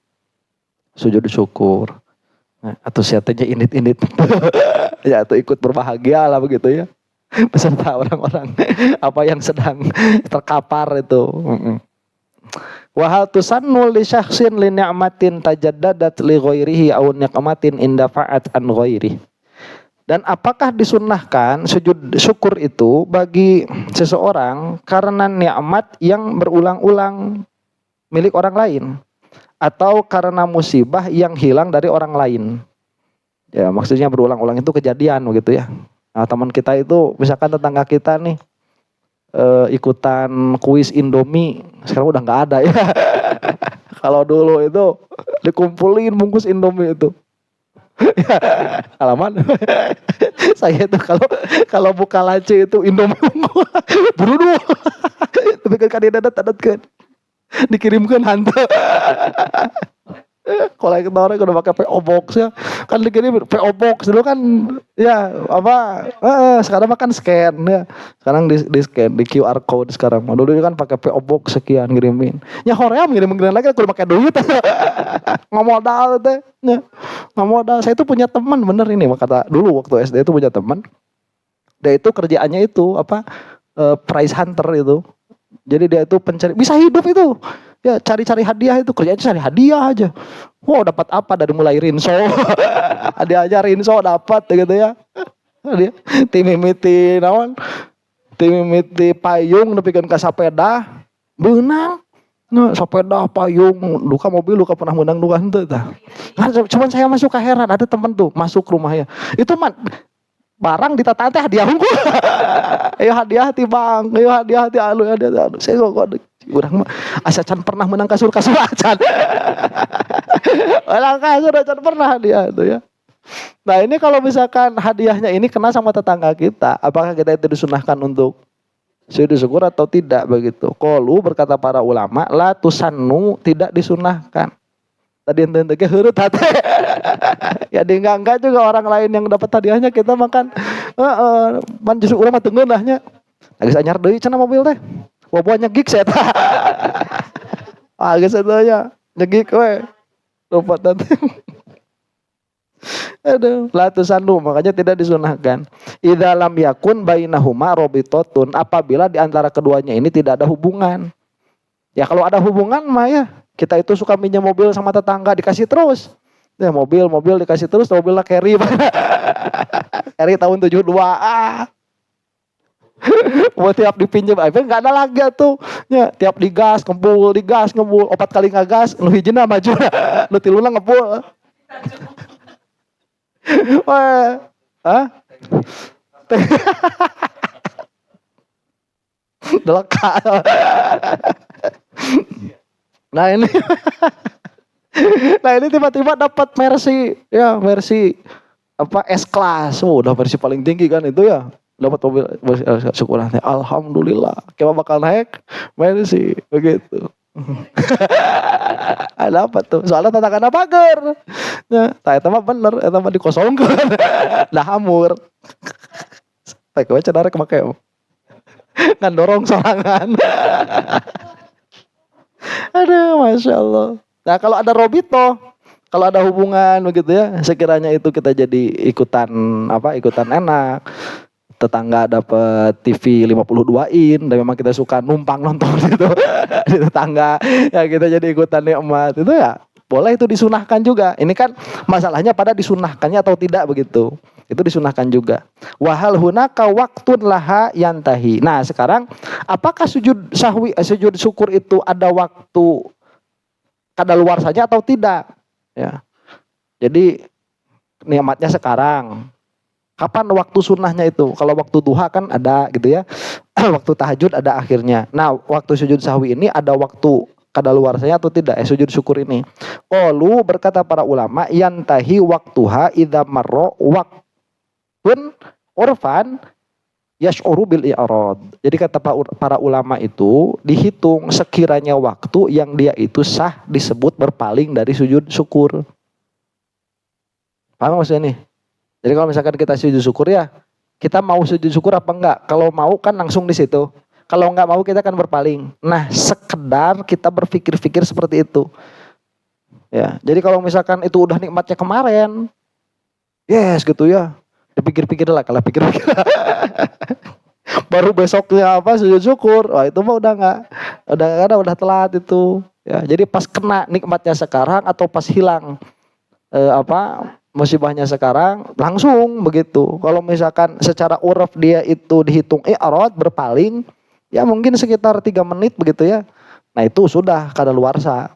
sujud syukur. Nah, atau siatanya init-init ya atau ikut berbahagia lah begitu ya beserta orang-orang apa yang sedang terkapar itu. Wa hal tusannu li syakhsin li ni'matin tajaddadat li ghairihi aw ni'matin indafa'at an ghairihi. Dan apakah disunnahkan sujud syukur itu bagi seseorang karena nikmat yang berulang-ulang milik orang lain atau karena musibah yang hilang dari orang lain? Ya maksudnya berulang-ulang itu kejadian begitu ya. Nah, teman kita itu misalkan tetangga kita nih ikutan kuis Indomie, sekarang udah nggak ada ya. Kalau dulu itu dikumpulin bungkus Indomie itu. Ya, alaman. Saya itu kalau buka laci itu Indomie buru dulu. Tapi kan dia dadat dikirimkan hantu. Kalau kita orang udah pakai PO Box ya, kan dikirim PO Box dulu kan ya apa? Sekarang makan scan ya. Sekarang di scan di QR code sekarang. Dulu kan pakai PO Box sekian ngirimin. Ya hoream ngirim lagi aku pakai duit. Nggak modal teh. Ya. Nggak modal. Saya itu punya teman bener ini kata dulu waktu SD itu punya teman. Dia itu kerjaannya itu apa? Prize hunter itu. Jadi dia itu pencari bisa hidup itu. Ya cari-cari hadiah itu kerjanya cari hadiah aja. Wow dapat apa dari mulai rinso, hadiah aja rinso dapat gitu ya. Dia timimiti naon, timimiti payung nepikeun ka sapeda, beunang. Nah, sepeda payung, luka mobil luka pernah menang luka henteu tah. Cuman saya masuk ke heran ada teman tuh masuk rumahnya. Itu mah barang ditata teh hadiah unggul. Ayo hadiah ti Bang, ayo hadiah ti alu hadiah. Saya kok urang mah asa can pernah menang kasur acan. Menang kasur acan pernah dia itu ya. Nah, ini kalau misalkan hadiahnya ini kena sama tetangga kita, apakah kita itu disunahkan untuk sujud syukur atau tidak begitu? Qalu berkata para ulama, la tusannu tidak disunahkan. Tadi ente ge heureut hate. Ya di enggak juga orang lain yang dapat hadiahnya kita makan pan justru urang mah teu ngeunahnya. Geus anyar deui cenah mobil teh. Boboa nyegik saya tah. Geus eta nya nyegik we. Lupa tadi. Aduh, la tusannu makanya tidak disunahkan. Idza lam yakun bainahuma rabitatun, apabila di antara keduanya ini tidak ada hubungan. Ya kalau ada hubungan mah ya kita itu suka minjem mobil sama tetangga dikasih terus. Ya mobil dikasih terus, mobilnya carry. Carry tahun 72. Mau tiap dipinjam, enggak ada lagi tuh. Ya, tiap digas ngembul, 4 kali ngagas, nu hijina maju. Nu tiluna ngebul. Wah, delaka. Nah ini tiba-tiba dapat Mercy apa S-Class. Udah versi paling tinggi kan itu ya. Dapat mobil syukurannya. Alhamdulillah. Kita bakal naik Mercy begitu. Ada apa tuh? Soalnya tatakan pagar. Ya, eta mah bener, eta mah dikosongkeun. Dah hamur. Teh kowe cenah rek make. Ngan dorong sorangan. Aduh, Masya Allah. Nah kalau ada robito, kalau ada hubungan begitu ya, sekiranya itu kita jadi ikutan enak. Tetangga dapat TV 52 in, dan memang kita suka numpang nonton gitu di tetangga, ya kita jadi ikutan nikmat itu ya, boleh itu disunahkan juga. Ini kan masalahnya pada disunahkannya atau tidak begitu. Itu disunahkan juga. Wahal hunaka waktun laha yantahi. Nah sekarang apakah sujud syukur itu ada waktu kadaluar saja atau tidak? Ya. Jadi nikmatnya sekarang. Kapan waktu sunnahnya itu? Kalau waktu duha kan ada gitu ya. Waktu tahajud ada akhirnya. Nah waktu sujud sahwi ini ada waktu kadaluarsanya atau tidak sujud syukur ini. Qalu berkata para ulama yantahi waqtuha idza marra waqtun urfan yash'uru bil i'rad. Jadi kata para ulama itu dihitung sekiranya waktu yang dia itu sah disebut berpaling dari sujud syukur. Paham maksudnya nih? Jadi kalau misalkan kita sujud syukur ya, kita mau sujud syukur apa enggak? Kalau mau kan langsung di situ. Kalau enggak mau kita kan berpaling. Nah, sekedar kita berpikir-pikir seperti itu. Ya, jadi kalau misalkan itu udah nikmatnya kemarin, yes gitu ya. Dipikir-pikir lah, kalau pikir-pikir. Baru besoknya apa sujud syukur. Wah, itu mah udah telat itu. Ya, jadi pas kena nikmatnya sekarang atau pas hilang musibahnya sekarang langsung begitu. Kalau misalkan secara uruf dia itu dihitung i'rad berpaling, ya mungkin sekitar 3 menit begitu ya. Nah itu sudah kadaluarsa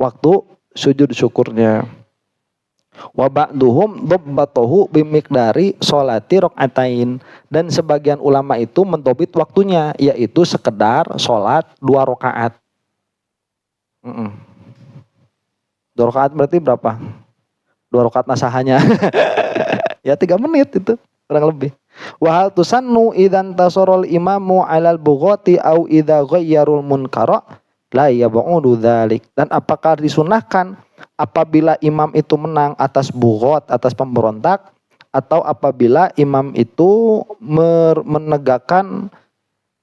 waktu sujud syukurnya. Wa ba'duhum dhabbatahu bimiqdari sholati rakaatain, dan sebagian ulama itu mendobit waktunya yaitu sekedar sholat 2 rakaat. 2 rakaat berarti berapa? 2 rakaat nasahanya. Ya 3 menit itu kurang lebih. Wa hal tusannu idzan tasarul imamu 'alal bughati au idza ghayyarul munkara la yab'udu dzalik. Dan apakah disunahkan apabila imam itu menang atas bughat, atas pemberontak, atau apabila imam itu menegakkan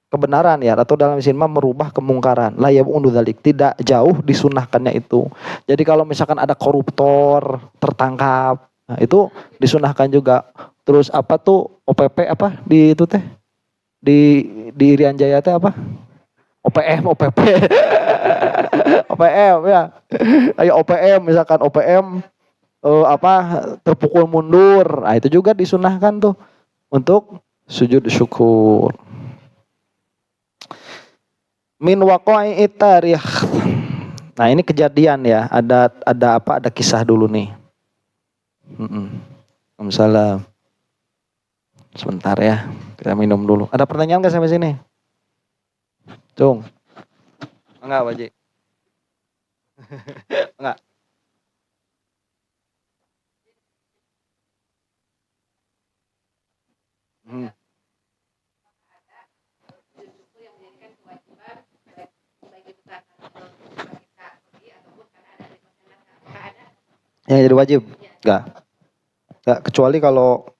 kebenaran ya, atau dalam istilah merubah kemungkaran. La yab'udu dzalik, tidak jauh disunahkannya itu. Jadi kalau misalkan ada koruptor tertangkap, nah itu disunahkan juga. Terus apa tuh OPP apa di itu teh? Di Irian Jaya teh apa? OPM OPM ya. Kayak OPM misalkan OPM terpukul mundur. Nah, itu juga disunahkan tuh untuk sujud syukur. Min waqa'i tarikh. Nah, ini kejadian ya. Ada kisah dulu nih. Misalnya sebentar ya, kita minum dulu. Ada pertanyaan nggak sampai sini? Cung. Enggak, Pak Ji. Enggak. Yang jadi wajib? Enggak. Enggak, kecuali kalau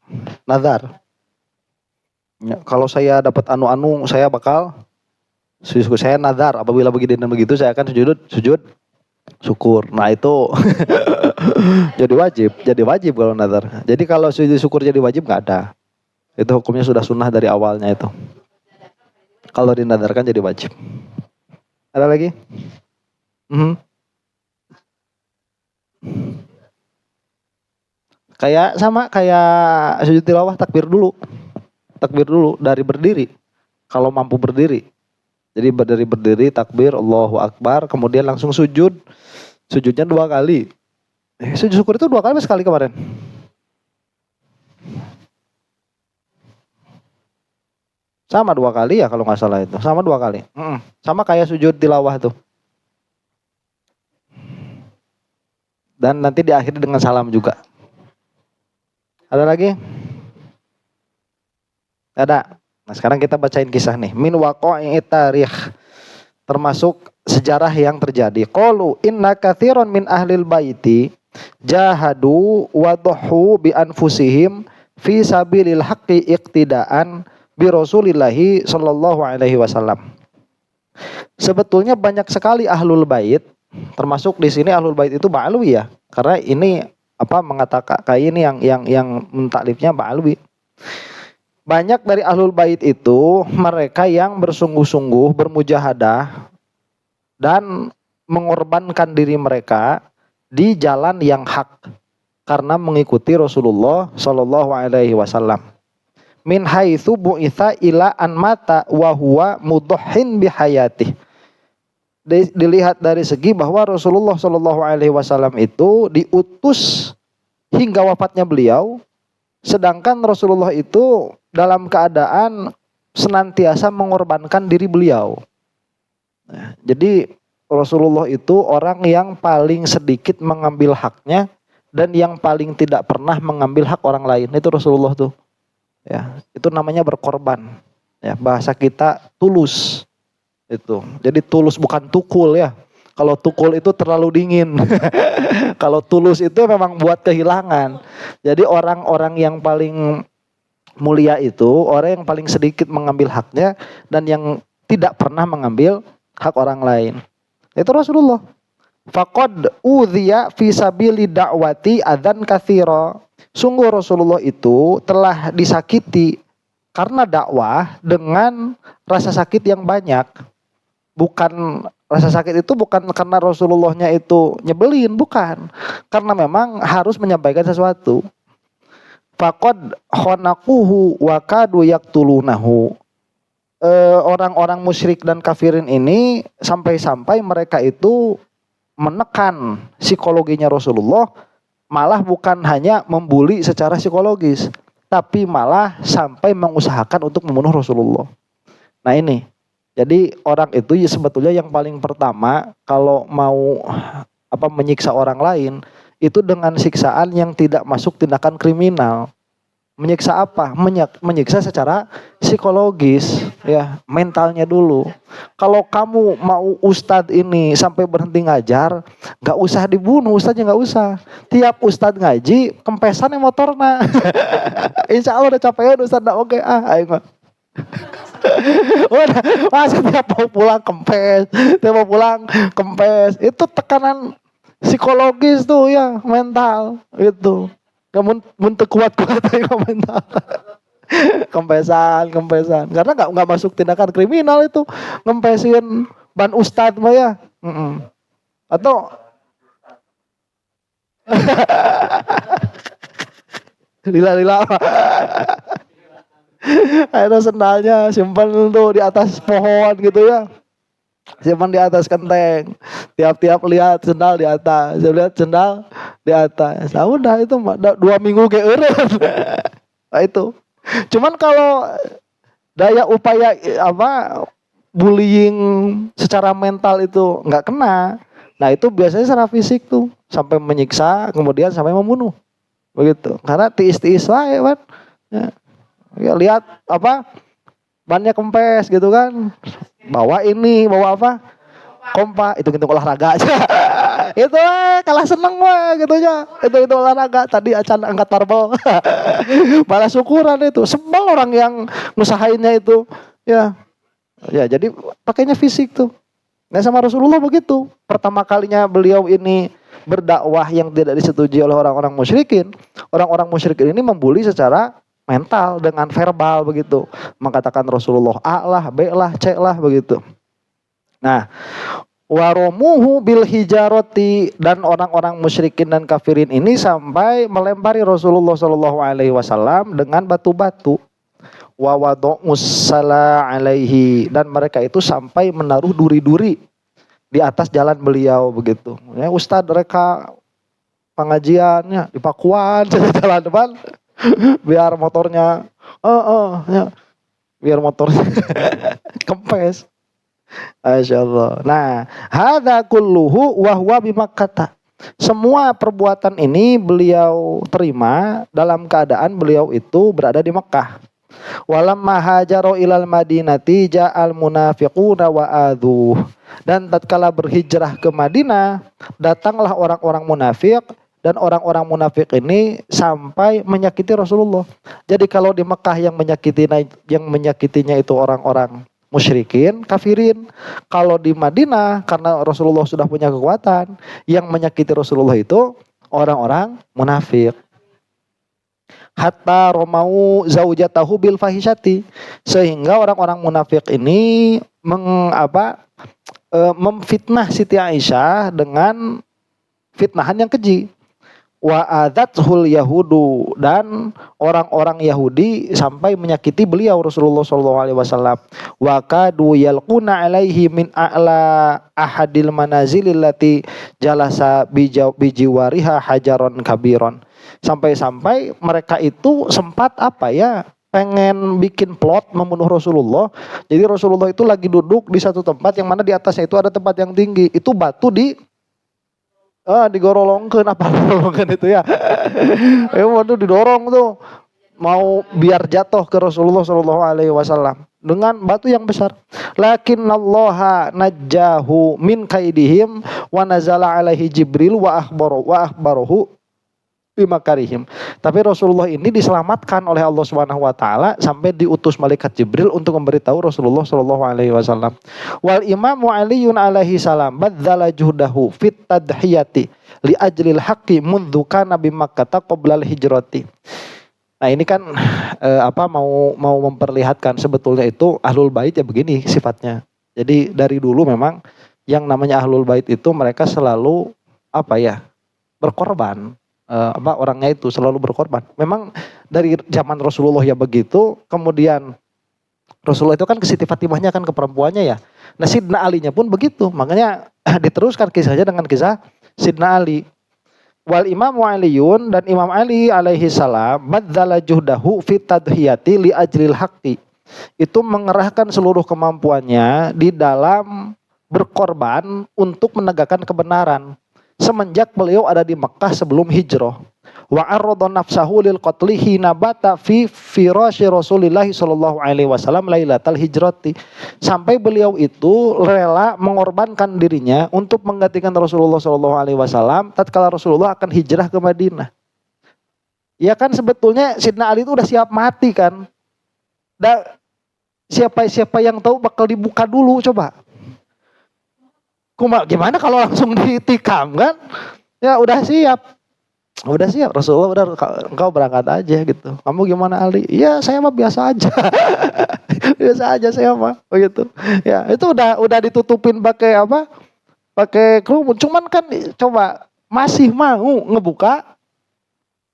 nazar. Ya, kalau saya dapat anu-anu, saya bakal saya nazar apabila begini dan begitu saya akan sujud syukur. Nah itu jadi wajib kalau nazar. Jadi kalau sujud syukur jadi wajib nggak ada. Itu hukumnya sudah sunnah dari awalnya itu. Kalau dinadarkan jadi wajib. Ada lagi? Kayak sujud tilawah takbir dulu dari berdiri. Kalau mampu berdiri. Jadi dari berdiri takbir Allahu Akbar, kemudian langsung sujud. Sujudnya 2 kali. Sujud syukur itu 2 kali atau sekali kemarin? Sama 2 kali ya kalau nggak salah itu. Sama 2 kali. Sama kayak sujud tilawah tuh. Dan nanti diakhiri dengan salam juga. Ada lagi? Ada. Nah sekarang kita bacain kisah nih. Min waqa'i tarikh. Termasuk sejarah yang terjadi. Qalu inna katsiran min ahlil baiti jahadu wa dhahu bi anfusihim fi sabilil haqqi iqtidaan bi Rasulillahi sallallahu alaihi wasallam. Sebetulnya banyak sekali ahlul bait, termasuk di sini ahlul bait itu Ba'alwi ya. Karena ini mengatakan kayak ini yang mentaklifnya Ba'alwi. Banyak dari ahlul bait itu mereka yang bersungguh-sungguh bermujahadah dan mengorbankan diri mereka di jalan yang hak karena mengikuti Rasulullah Shallallahu Alaihi Wasallam. Min haitsu bu'itsa ila an mata wa huwa mudahhin bihayatih. Dilihat dari segi bahwa Rasulullah Shallallahu Alaihi Wasallam itu diutus hingga wafatnya beliau, sedangkan Rasulullah itu dalam keadaan senantiasa mengorbankan diri beliau. Nah, jadi Rasulullah itu orang yang paling sedikit mengambil haknya dan yang paling tidak pernah mengambil hak orang lain. Itu Rasulullah tuh. Ya, itu namanya berkorban. Ya, bahasa kita tulus. Itu. Jadi tulus bukan tukul ya. Kalau tukul itu terlalu dingin. Kalau tulus itu memang buat kehilangan. Jadi orang-orang yang paling mulia itu orang yang paling sedikit mengambil haknya dan yang tidak pernah mengambil hak orang lain. Itu Rasulullah. Faqad udhiya fi sabili da'wati adzan katsira. Sungguh Rasulullah itu telah disakiti karena dakwah dengan rasa sakit yang banyak. Bukan rasa sakit itu bukan karena Rasulullahnya itu nyebelin, bukan. Karena memang harus menyampaikan sesuatu. Faqad khanaquhu wa kadu yaqtulunahu. Orang-orang musyrik dan kafirin ini sampai-sampai mereka itu menekan psikologinya Rasulullah, malah bukan hanya membuli secara psikologis, tapi malah sampai mengusahakan untuk membunuh Rasulullah. Nah ini, jadi orang itu ya sebetulnya yang paling pertama kalau mau menyiksa orang lain itu dengan siksaan yang tidak masuk tindakan kriminal. Menyiksa apa? Menyiksa secara psikologis, ya, mentalnya dulu. Kalau kamu mau ustadz ini sampai berhenti ngajar, nggak usah dibunuh, ustadznya nggak usah. Tiap ustadz ngaji, kempesan yang motorna. Insya Allah udah capek ustadz, oke, ayo. Udah, masa tiap mau pulang kempes, itu tekanan psikologis tuh ya, mental itu. Kamu kuat-kuat mental. Kempesan. Karena nggak masuk tindakan kriminal itu, ngempesin ban ustadz mah ya. Atau lila. Akhirnya sendalnya simpan tuh di atas pohon gitu ya. Simpan di atas kenteng. Tiap-tiap lihat sendal di atas. Saya lihat sendal di atas. Nah udah itu 2 minggu ke eureun. Nah itu. Cuman kalau daya upaya bullying secara mental itu nggak kena. Nah itu biasanya secara fisik tuh sampai menyiksa, kemudian sampai membunuh. Begitu. Karena tiis-tiis wae kan. Ya lihat bannya kempes gitu kan. Bawa apa? Kompa, itu olahraga aja. Itu kalah seneng gitu aja. Itu olahraga. Tadi acan angkat barbel. Malah syukuran itu. Sebel orang yang ngusahainnya itu. Ya, jadi pakainya fisik tuh. Nah sama Rasulullah begitu. Pertama kalinya beliau ini berdakwah yang tidak disetujui oleh orang-orang musyrikin. Orang-orang musyrikin ini membuli secara mental dengan verbal begitu, mengatakan Rasulullah A lah, B lah, C lah begitu. Nah, waromuhu bil hijaroti, dan orang-orang musyrikin dan kafirin ini sampai melempari Rasulullah Shallallahu Alaihi Wasallam dengan batu-batu. Wa wadu'ussala alaihi, dan mereka itu sampai menaruh duri-duri di atas jalan beliau begitu. Ya, Ustadz mereka pengajiannya di Pakuan jalan depan. Biar motornya ya. Biar motornya kempes. Masyaallah. Nah, hadza kulluhu wa huwa bi Makkah. Semua perbuatan ini beliau terima dalam keadaan beliau itu berada di Mekah. Walamma hajaru ilal Madinati ja'al munafiquna wa adhu. Dan tatkala berhijrah ke Madinah, datanglah orang-orang munafik. Dan orang-orang munafik ini sampai menyakiti Rasulullah. Jadi kalau di Mekah yang menyakitinya itu orang-orang musyrikin, kafirin. Kalau di Madinah karena Rasulullah sudah punya kekuatan, yang menyakiti Rasulullah itu orang-orang munafik. Hatta romau zaujatahu bil fahisyati, sehingga orang-orang munafik ini memfitnah Siti Aisyah dengan fitnahan yang keji. Wa adathul yahudu, dan orang-orang Yahudi sampai menyakiti beliau Rasulullah SAW. Wa kadu yalquna alaihi min a'la ahadil manazilil lati jalasa bijiwariha hajaron kabiron. Sampai-sampai mereka itu sempat pengen bikin plot membunuh Rasulullah. Jadi Rasulullah itu lagi duduk di satu tempat yang mana di atasnya itu ada tempat yang tinggi. Itu batu digorolongkeun apa gorolongkeun itu ya. Waduh didorong tuh. Mau biar jatuh ke Rasulullah Shallallahu Alaihi Wasallam dengan batu yang besar. Lakinnallaha najjahu min kaidihim wa nazala alaihi Jibril wa akhbaruhu bimakarihim. Tapi Rasulullah ini diselamatkan oleh Allah Subhanahu wa taala sampai diutus malaikat Jibril untuk memberitahu Rasulullah Shallallahu alaihi wasallam. Wal Imam Aliun alaihi salam badzala juhdahu fit tadhiyati li ajlil haqqi mundzu kana bi Makkah qabla al-hijrati. Nah ini kan mau memperlihatkan sebetulnya itu ahlul bait ya begini sifatnya. Jadi dari dulu memang yang namanya ahlul bait itu mereka selalu berkorban. Orangnya itu selalu berkorban. Memang dari zaman Rasulullah ya begitu. Kemudian Rasulullah itu kan ke Siti Fatimahnya kan ke perempuannya ya. Nah Sidna Alinya pun begitu. Makanya diteruskan kisahnya dengan kisah Sidna Ali. Wal Imam Aliun dan Imam Ali alaihi salam badzala juhdahu fit tadhiyati li ajlil haqqi. Itu mengerahkan seluruh kemampuannya di dalam berkorban untuk menegakkan kebenaran semenjak beliau ada di Mekah sebelum hijrah. Wa arradha nafsahu lil qatlihi nabata fi firasy Rasulillah sallallahu alaihi wasallam lailatal hijrati. Sampai beliau itu rela mengorbankan dirinya untuk menggantikan Rasulullah sallallahu alaihi wasallam tatkala Rasulullah akan hijrah ke Madinah. Ya kan sebetulnya Sidna Ali itu udah siap mati kan. Siapa yang tahu bakal dibuka dulu coba. Gimana kalau langsung ditikam kan? Ya udah siap. Udah siap Rasulullah, udah engkau berangkat aja gitu. Kamu gimana Ali? Ya saya mah biasa aja. Biasa aja saya mah begitu. Ya itu udah ditutupin pakai pakai kerudung. Cuman kan coba masih mau ngebuka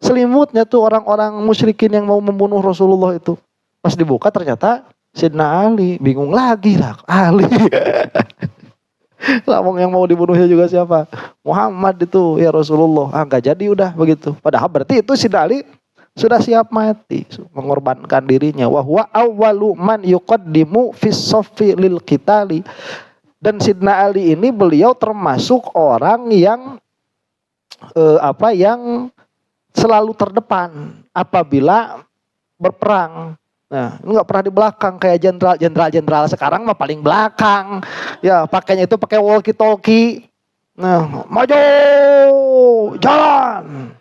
selimutnya tuh orang-orang musyrikin yang mau membunuh Rasulullah itu. Pas dibuka ternyata Sidna Ali, bingung lagi lah Ali. Lamong yang mau dibunuhnya juga siapa? Muhammad itu ya Rasulullah. Enggak jadi udah begitu. Padahal berarti itu Sidna Ali sudah siap mati, mengorbankan dirinya. Wa huwa awwalu man yuqaddimu fis saffi lil qitali. Dan Sidna Ali ini beliau termasuk orang yang yang selalu terdepan apabila berperang. Nah, nggak pernah di belakang kayak jenderal sekarang mah paling belakang. Ya, pakainya itu pakai walkie talkie. Nah, maju, jalan.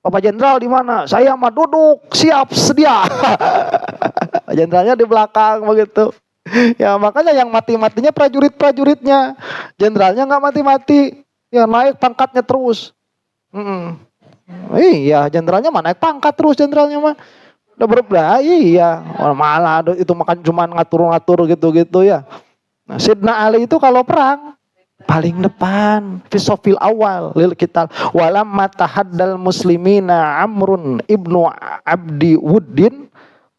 Bapak Jenderal di mana? Saya mah duduk, siap, sedia. Jenderalnya di belakang begitu. Ya, makanya yang mati-matinya prajurit-prajuritnya. Jenderalnya nggak mati-mati. Ya, naik pangkatnya terus. Iya, jenderalnya mah naik pangkat terus jenderalnya mah. Udah berbelah, iya. Malah itu makan cuma ngatur-ngatur gitu-gitu ya. Nah, Sidna Ali itu kalau perang paling depan, fisofil awal lil qital. Walam matahaddal muslimina Amrun ibnu Abdi Wuddin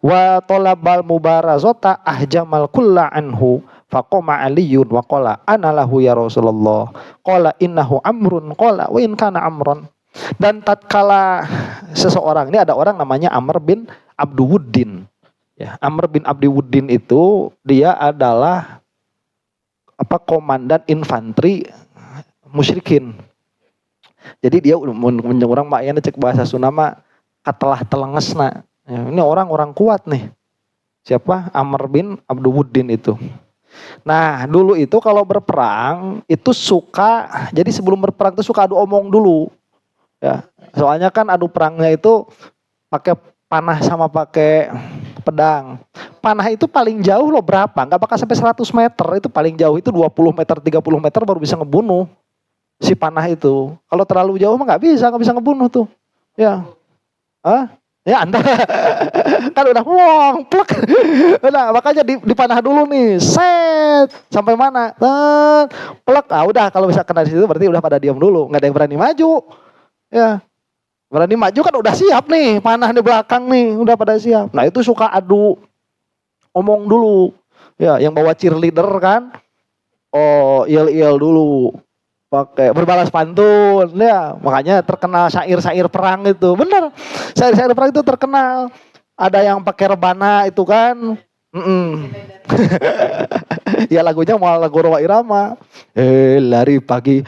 wa talabal mubarazata ahjamal kulla anhu faqama Aliyun wa qala ana lahu ya Rasulullah. Qala innahu Amrun qala wa in kana Amrun. Dan tatkala seseorang, ini ada orang namanya Amr bin Abduwuddin. Ya, Amr bin Abduwuddin itu dia adalah komandan infanteri musyrikin. Jadi dia orang makanya cek bahasa Sunama katelah telengesna. Ya, ini orang-orang kuat nih. Siapa? Amr bin Abduwuddin itu. Nah, dulu itu kalau berperang itu jadi sebelum berperang itu suka adu omong dulu. Ya, soalnya kan adu perangnya itu pakai panah sama pakai pedang. Panah itu paling jauh loh berapa? Enggak bakal sampai 100 meter. Itu paling jauh itu 20 meter, 30 meter baru bisa ngebunuh si panah itu. Kalau terlalu jauh mah nggak bisa ngebunuh tuh. Ya. Ya Anda kan udah plek. Nah, makanya dipanah dulu nih. Set. Sampai mana? Plek. Udah kalau bisa kena di situ berarti udah pada diam dulu. Nggak ada yang berani maju. Ya, berani maju kan udah siap nih, panah di belakang nih, udah pada siap. Nah itu suka adu omong dulu, ya yang bawa cheerleader kan, yel dulu, pakai berbalas pantun, ya makanya terkenal syair-syair perang itu, bener, syair-syair perang itu terkenal. Ada yang pakai rebana itu kan. Ya lagunya mau lagu Roma Irama. Lari pagi,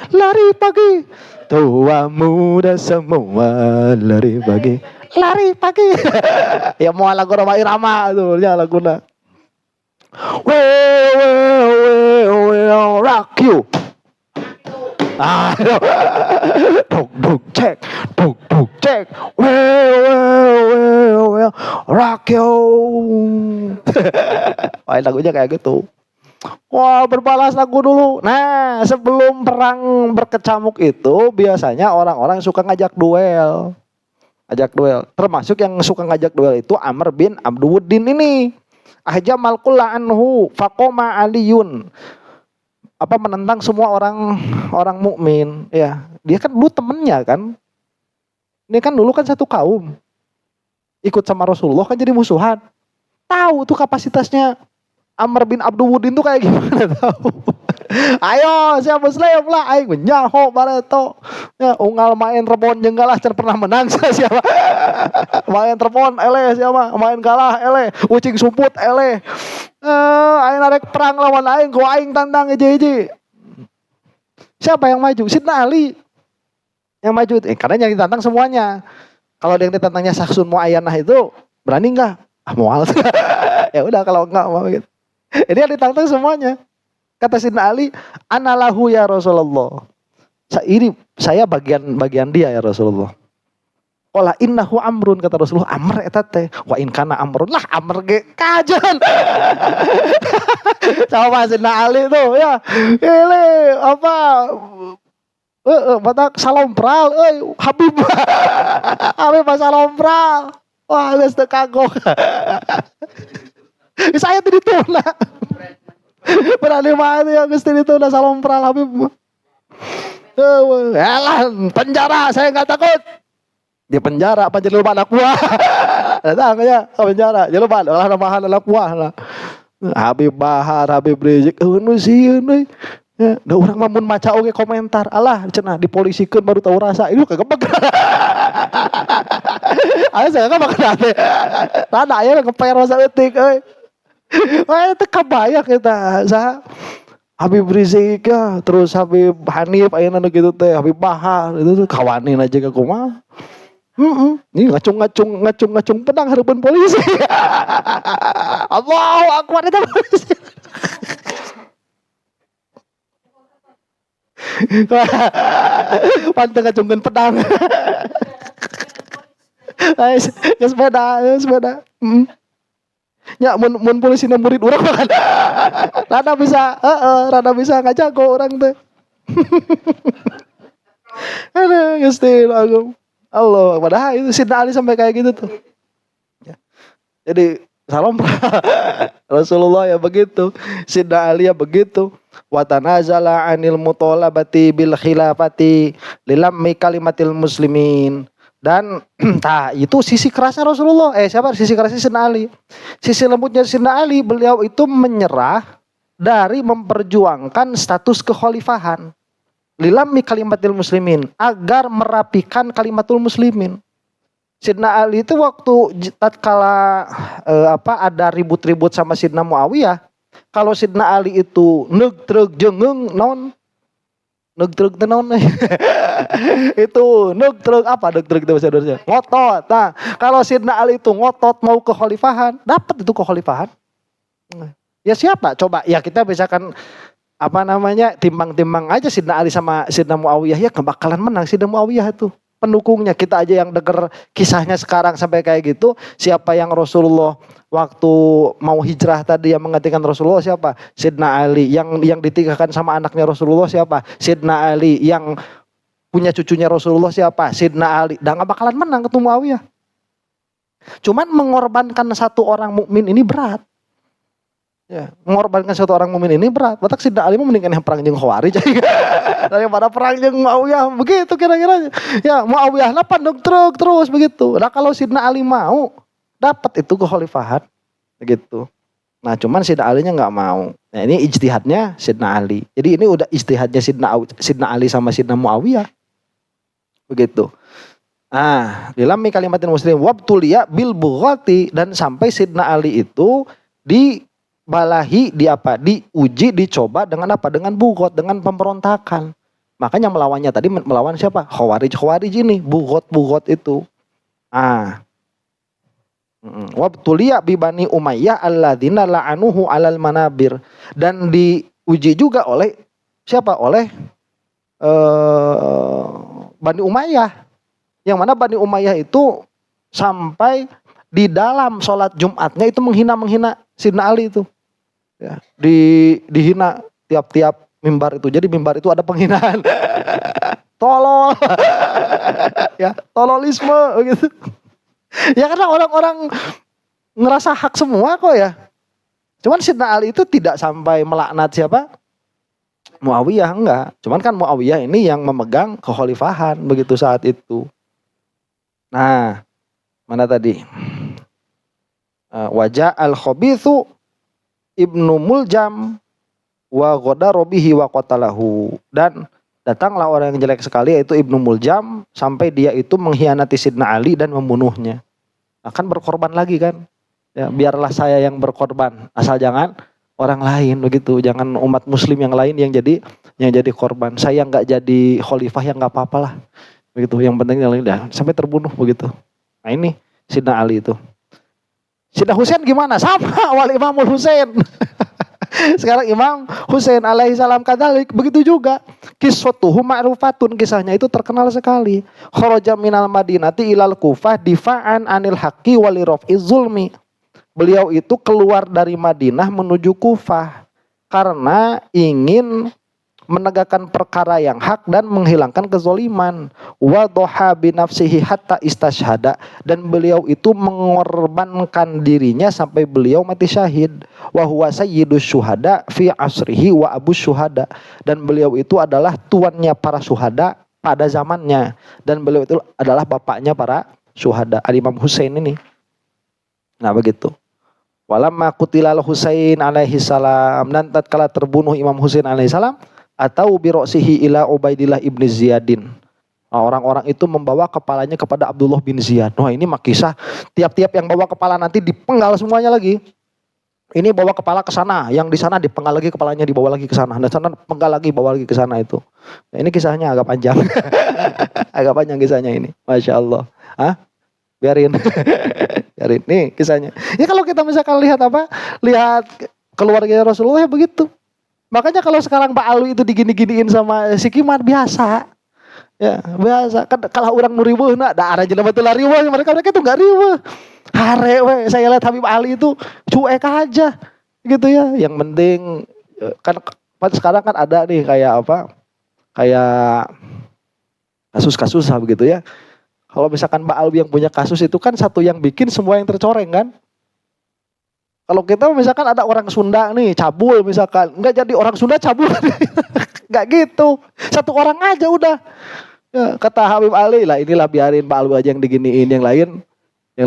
tua muda semua lari pagi, lari pagi. Ya mau lagu Roma Irama itu ya lagunya. Well, rock you. Duk cek. Well, rock you. Wah, lagunya kayak gitu. Wah, berbalas lagu dulu. Nah, sebelum perang berkecamuk itu biasanya orang-orang suka ngajak duel. Termasuk yang suka ngajak duel itu Amr bin Abduwuddin ini. Ahjamal kulla anhu faqoma aliyun. Menentang semua orang mukmin, ya. Dia kan dulu temennya kan. Ini kan dulu kan satu kaum. Ikut sama Rasulullah kan jadi musuhan. Tahu tuh kapasitasnya Amr bin Abduwuddin tuh kayak gimana tahu. Ayo siapa muslim lah aing nyaho bareto. Ya unggal main rebon jenggalah can pernah menang siapa. Main rebon eleh siapa, main kalah eleh, ucing sumput eleh. Aing narek perang lawan aing, ku aing tantang eje-eje. Siapa yang maju? Sidna Ali yang maju. Karena yang ditantang semuanya. Kalau yang ditantangnya Saksun Muayyanah itu berani enggak? Mual. Ya udah kalau enggak mau gitu. Ini yang ditantang semuanya. Kata Sidna Ali, anallahu ya Rasulullah. Saya bagian dia ya Rasulullah. Qala innahu amrun, kata Rasulullah, amr eta teh. Wa in kana amrun lah amr ge kajen. Sama Sidna Ali tuh ya. Ini batak salam pral Habib. Habib salam pral. Wah, geus teu kagok. Saya tadi tuna. Berani banget ya Gusti itu udah salam pral Habib. Penjara saya nggak takut. Di penjara apa jadi lupa anak buah. Datang aja ke penjara. Jadi lupa lah namahan anak buah lah. Habib Bahar, Habib Rizik. Nu sieun euy. Ya, da urang mah mun maca oge komentar. Alah cenah dipolisikeun baru tahu rasa. Ini kagak. Ayo saya kan makan ade. Rada aya ngeper masa eutik euy. Wah itu kabayak kita. Habib Rizik ya, terus Habib Hanif ayeuna gitu teh, Habib Bahar itu tuh kawanin aja ke kumaha. Ini ngacung pedang hareupeun polisi. Allahu Akbar itu polisi. Panteng ngacungkeun pedang. Ayo sepeda. Ya mun polisi na murid urang kan. Rada bisa ngajago orang teh. Aduh, Gusti Agung. Allah, padahal itu Sidna Ali sampai kayak gitu tuh. Ya. Jadi salam Rasulullah ya begitu, Sidna Ali ya begitu. Wa tanazala 'anil mutalabati bil khilafati lilammi kalimatil muslimin. Dan itu sisi kerasnya Rasulullah. Sisi kerasnya Sidna Ali. Sisi lembutnya Sidna Ali, beliau itu menyerah dari memperjuangkan status kekhalifahan. Lilammi kalimatil muslimin, agar merapikan kalimatul muslimin. Sidna Ali itu waktu tatkala ada ribut-ribut sama Sidna Muawiyah, kalau Sidna Ali itu neug-treug jeung naon? Neug-treug teh naon? Itu neug-treug apa? Neug-treug itu bahasa Indonesia. Ngotot. Nah, kalau Sidna Ali itu ngotot mau kekhalifahan, dapat itu kekhalifahan. Ya siapa? Coba ya kita misalkan timbang-timbang aja Sidna Ali sama Sidna Muawiyah, ya bakalan menang Sidna Muawiyah itu. Pendukungnya kita aja yang denger kisahnya sekarang sampai kayak gitu, siapa yang Rasulullah waktu mau hijrah tadi yang menggantikan Rasulullah siapa? Sidna Ali. Yang ditinggalkan sama anaknya Rasulullah siapa? Sidna Ali. Yang punya cucunya Rasulullah siapa? Sidna Ali. Dan gak bakalan menang ketemu Muawiyah. Cuman mengorbankan satu orang mukmin ini berat. Ya, mengorbankan satu orang mukmin ini berat. Batak Sidna Ali mendingan yang perang jeung Khawarij daripada perang jeung Muawiyah. Begitu kira-kira. Ya, Muawiyah lah pandang terus begitu. Nah, kalau Sidna Ali mau dapat itu kekhalifahan begitu. Nah, cuman Sidna Ali-nya enggak mau. Nah, ini ijtihadnya Sidna Ali. Jadi ini udah ijtihadnya Sidna Ali sama Sidna Muawiyah. Begitu. Di lam kalimatin muslim wabtulia bil bughati, dan sampai Sidna Ali itu dibalahi, diuji, dicoba dengan apa? Dengan bughat, dengan pemberontakan. Makanya melawannya tadi melawan siapa? Khawarij ini, bughat itu. Wabtulia bi Bani Umayyah alladzina la'anuhu alal manabir, dan diuji juga oleh siapa? Oleh Bani Umayyah. Yang mana Bani Umayyah itu sampai di dalam sholat Jumatnya itu menghina Sidna Ali itu. Ya, dihina tiap mimbar itu. Jadi mimbar itu ada penghinaan. Tolol. Ya, tololisme gitu. Ya karena orang-orang ngerasa hak semua kok ya. Cuman Sidna Ali itu tidak sampai melaknat siapa? Muawiyah, enggak. Cuman kan Muawiyah ini yang memegang kekhalifahan begitu saat itu. Nah, mana tadi? Wajah al-khabithu ibnu Muljam wa ghadara bihi wa qatalahu, dan datanglah orang yang jelek sekali yaitu Ibnu Muljam sampai dia itu mengkhianati Sidna Ali dan membunuhnya. Akan berkorban lagi kan? Ya, biarlah saya yang berkorban, asal jangan orang lain begitu, jangan umat muslim yang lain yang jadi korban. Saya nggak jadi khalifah yang nggak apa-apa lah. Begitu, yang penting yang lain dah sampai terbunuh begitu. Nah ini Sidna Ali itu. Sidna Husain gimana? Sama wal Imamul Husain. Sekarang Imam Husain alaihi salam kadalik begitu juga. Qissatuhu ma'rufatun, kisahnya itu terkenal sekali. Kharaja minal Madinati ilal Kufah difa'an anil haqqi wa li raf'iz zulmi. Beliau itu keluar dari Madinah menuju Kufah karena ingin menegakkan perkara yang hak dan menghilangkan kezoliman. Wa dhaha bi nafsihi hatta istashhada, dan beliau itu mengorbankan dirinya sampai beliau mati syahid. Wa huwa sayyidus syuhada fi asrihi wa abu syuhada, dan beliau itu adalah tuannya para syuhada pada zamannya, dan beliau itu adalah bapaknya para syuhada, Imam Husain ini. Nah begitu. Walamma qutilal Husain alaihi salam, dan tatkala terbunuh Imam Husain alaihi salam, atau birosihi ila Ubaidillah ibn Ziyadin. Nah, orang-orang itu membawa kepalanya kepada Abdullah bin Ziyad. Wah ini mah kisah tiap-tiap yang bawa kepala nanti dipenggal semuanya lagi. Ini bawa kepala ke sana, yang di sana dipenggal lagi kepalanya, dibawa lagi ke sana, dan sana penggal lagi, bawa lagi ke sana itu. Nah, ini kisahnya agak panjang. Agak panjang kisahnya ini. Masya Allah. Biarin. Biarin. Nih kisahnya. Ya kalau kita misalkan lihat keluarga Rasulullah ya begitu. Makanya kalau sekarang Pak Alwi itu digini-giniin sama si Kimat biasa. Ya, biasa. Kan kalau orang nu riweuh na da ara jelema teu riweuh, mereka itu enggak riweuh. Hare we, saya lihat Habib Ali itu cuek aja. Gitu ya. Yang penting kan sekarang kan ada nih kayak Kayak kasus-kasus begitu ya. Kalau misalkan Pak Alwi yang punya kasus itu kan satu yang bikin semua yang tercoreng kan. Kalau kita misalkan ada orang Sunda nih cabul misalkan, enggak jadi orang Sunda cabul. Enggak gitu. Satu orang aja udah. Ya, kata Habib Ali lah, inilah biarin Pak Alwi aja yang diginiin, yang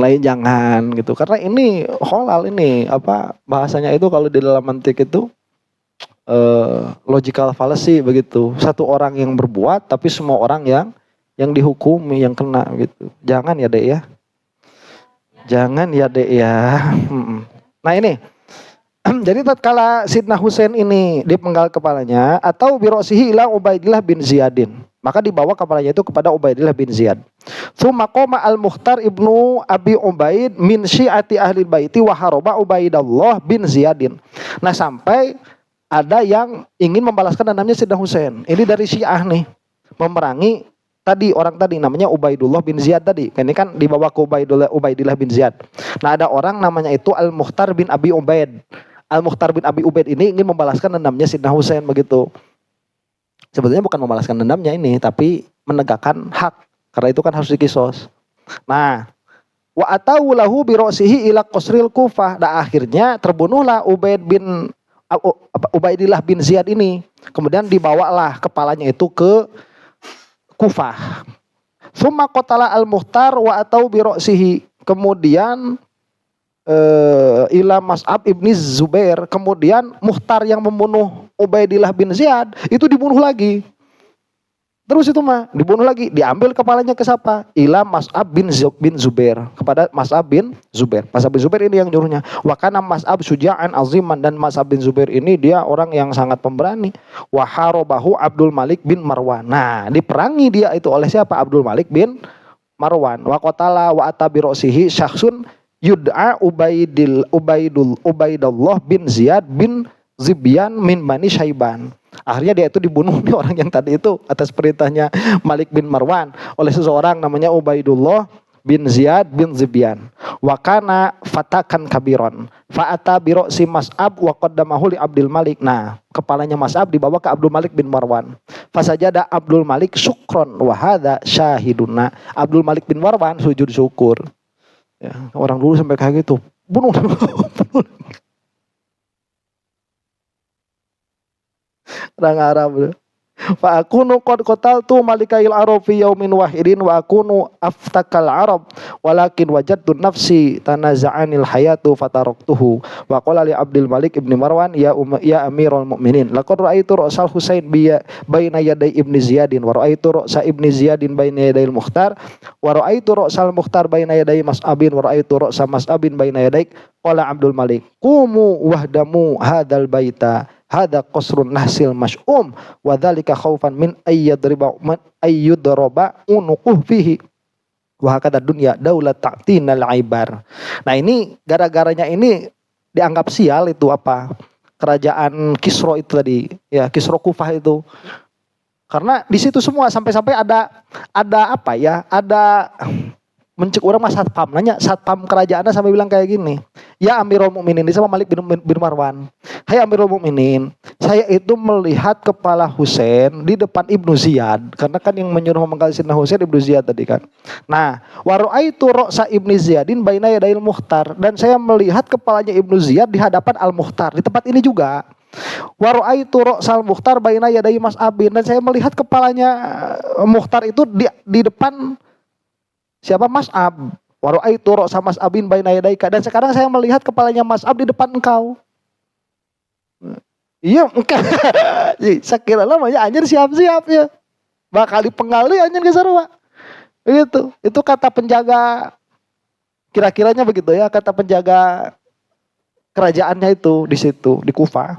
lain jangan gitu. Karena ini halal, ini bahasanya itu kalau di dalam mantik itu logical fallacy begitu. Satu orang yang berbuat tapi semua orang yang dihukumi, yang kena gitu. Jangan ya Dek ya. Jangan ya Dek ya. Nah ini, jadi tatkala Sidna Husain ini dipenggal kepalanya, atau birosihi ila Ubaidillah bin Ziyadin, maka dibawa kepalanya itu kepada Ubaidillah bin Ziyad. Tsumma qama al-Mukhtar ibnu Abi Ubaid min syi'ati ahli baiti wa haraba Ubaidillah bin Ziyadin. Nah sampai ada yang ingin membalaskan dendamnya Sidna Husain. Ini dari Syiah nih, memerangi orang tadi namanya Ubaidullah bin Ziyad tadi. Ini kan dibawa ke Ubaidillah bin Ziyad. Nah ada orang namanya itu Al-Mukhtar bin Abi Ubaid. Al-Mukhtar bin Abi Ubaid ini ingin membalaskan dendamnya Sidna Husain begitu. Sebetulnya bukan membalaskan dendamnya ini, tapi menegakkan hak. Karena itu kan harus dikisos. Nah, wa atau lahu bi ra'sihi ila qasril Kufah. Nah akhirnya terbunuhlah Ubaidillah bin Ziyad ini. Kemudian dibawalah kepalanya itu ke Kufah. Summa qatala al-Mukhtar wa atau bi ra'sihi. Kemudian ila Mas'ab ibni Zubair. Kemudian Mukhtar yang membunuh Ubaidillah bin Ziyad itu dibunuh lagi. Terus itu mah dibunuh lagi, diambil kepalanya ke siapa? Ila Mas'ab bin Zubair, kepada Mas'ab bin Zubair. Mas'ab bin Zubair ini yang nyuruhnya. Wa kana Mas'ab suja'an aziman, dan Mas'ab bin Zubair ini dia orang yang sangat pemberani. Wa harabahu Abdul Malik bin Marwan. Nah, diperangi dia itu oleh siapa? Abdul Malik bin Marwan. Wa qatala wa atabirosihi syakhsun yud'a Ubaidullah bin Ziyad bin Zibyan min Bani Syaiban. Akhirnya dia itu dibunuh nih orang yang tadi itu atas perintahnya Malik bin Marwan oleh seseorang namanya Ubaidullah bin Ziyad bin Zibyan. Wa kana fatakan kabiron. Fa'ata bi ra'si Mas'ab wa qaddamahu li Abdul Malik. Nah, kepalanya Mas'ab dibawa ke Abdul Malik bin Marwan. Fasajada Abdul Malik syukron wa hadza syahiduna. Abdul Malik bin Marwan sujud syukur. Ya, orang dulu sampai kayak gitu. Bunuh. Orang Arab. Fa akunu qad qataltu malikail arab fi yaumin wahidin wa akunu aftakal arab walakin wajadtu nafsi tanaza'anil hayatu fataraktuhu wa qala li Abdul Malik ibn Marwan ya amirul mu'minin laqad ra'aitu ra'sal Husain baina yaday ibni Ziyadin wa ra'aitu ra'sa ibni Ziyadin baina yaday al-Mukhtar wa ra'aitu ra'sal Mukhtar baina yaday Mas'abin wa ra'aitu ra'sa Mas'abin baina yaday qala Abdul Malik qumu wahdamu hadzal baita hada qasrun nahsil mas'um wa dzalika khaufan min ayyudraba unuquh fihi wa hakada dunya daulat ta'tinal aibar. Nah, ini gara-garanya ini dianggap sial itu apa? Kerajaan Kisra itu tadi, ya Kisra Kufah itu. Karena di situ semua sampai-sampai ada apa ya? Ada mencek orang mas satpam nanya satpam kerajaannya sampai bilang kayak gini, ya Amirul Mukminin, ini sama Malik bin Marwan, hai Amirul Mukminin, saya itu melihat kepala Husain di depan Ibnu Ziyad, karena kan yang menyuruh memenggal Sidna Husain Ibnu Ziyad tadi kan. Nah, wa ra'aitu ra'sa Ibni Ziyadin baina yadayil Mukhtar, dan saya melihat kepalanya Ibnu Ziyad di hadapan Al-Mukhtar, di tempat ini juga. Wa ra'aitu ra'sal Mukhtar baina yaday Mas'abin, dan saya melihat kepalanya Mukhtar itu di depan siapa? Mas'ab. Wa ra'aitu ra'sa Mas'abin baina yadayka, dan sekarang saya melihat kepalanya Mas'ab di depan engkau. Iya, engkau. Sakira namanya anjir siap-siap ya. Bakal dipenggali anjir ke sarua. Begitu. Itu kata penjaga, kira-kiranya begitu ya, kata penjaga kerajaannya itu di situ di Kufah.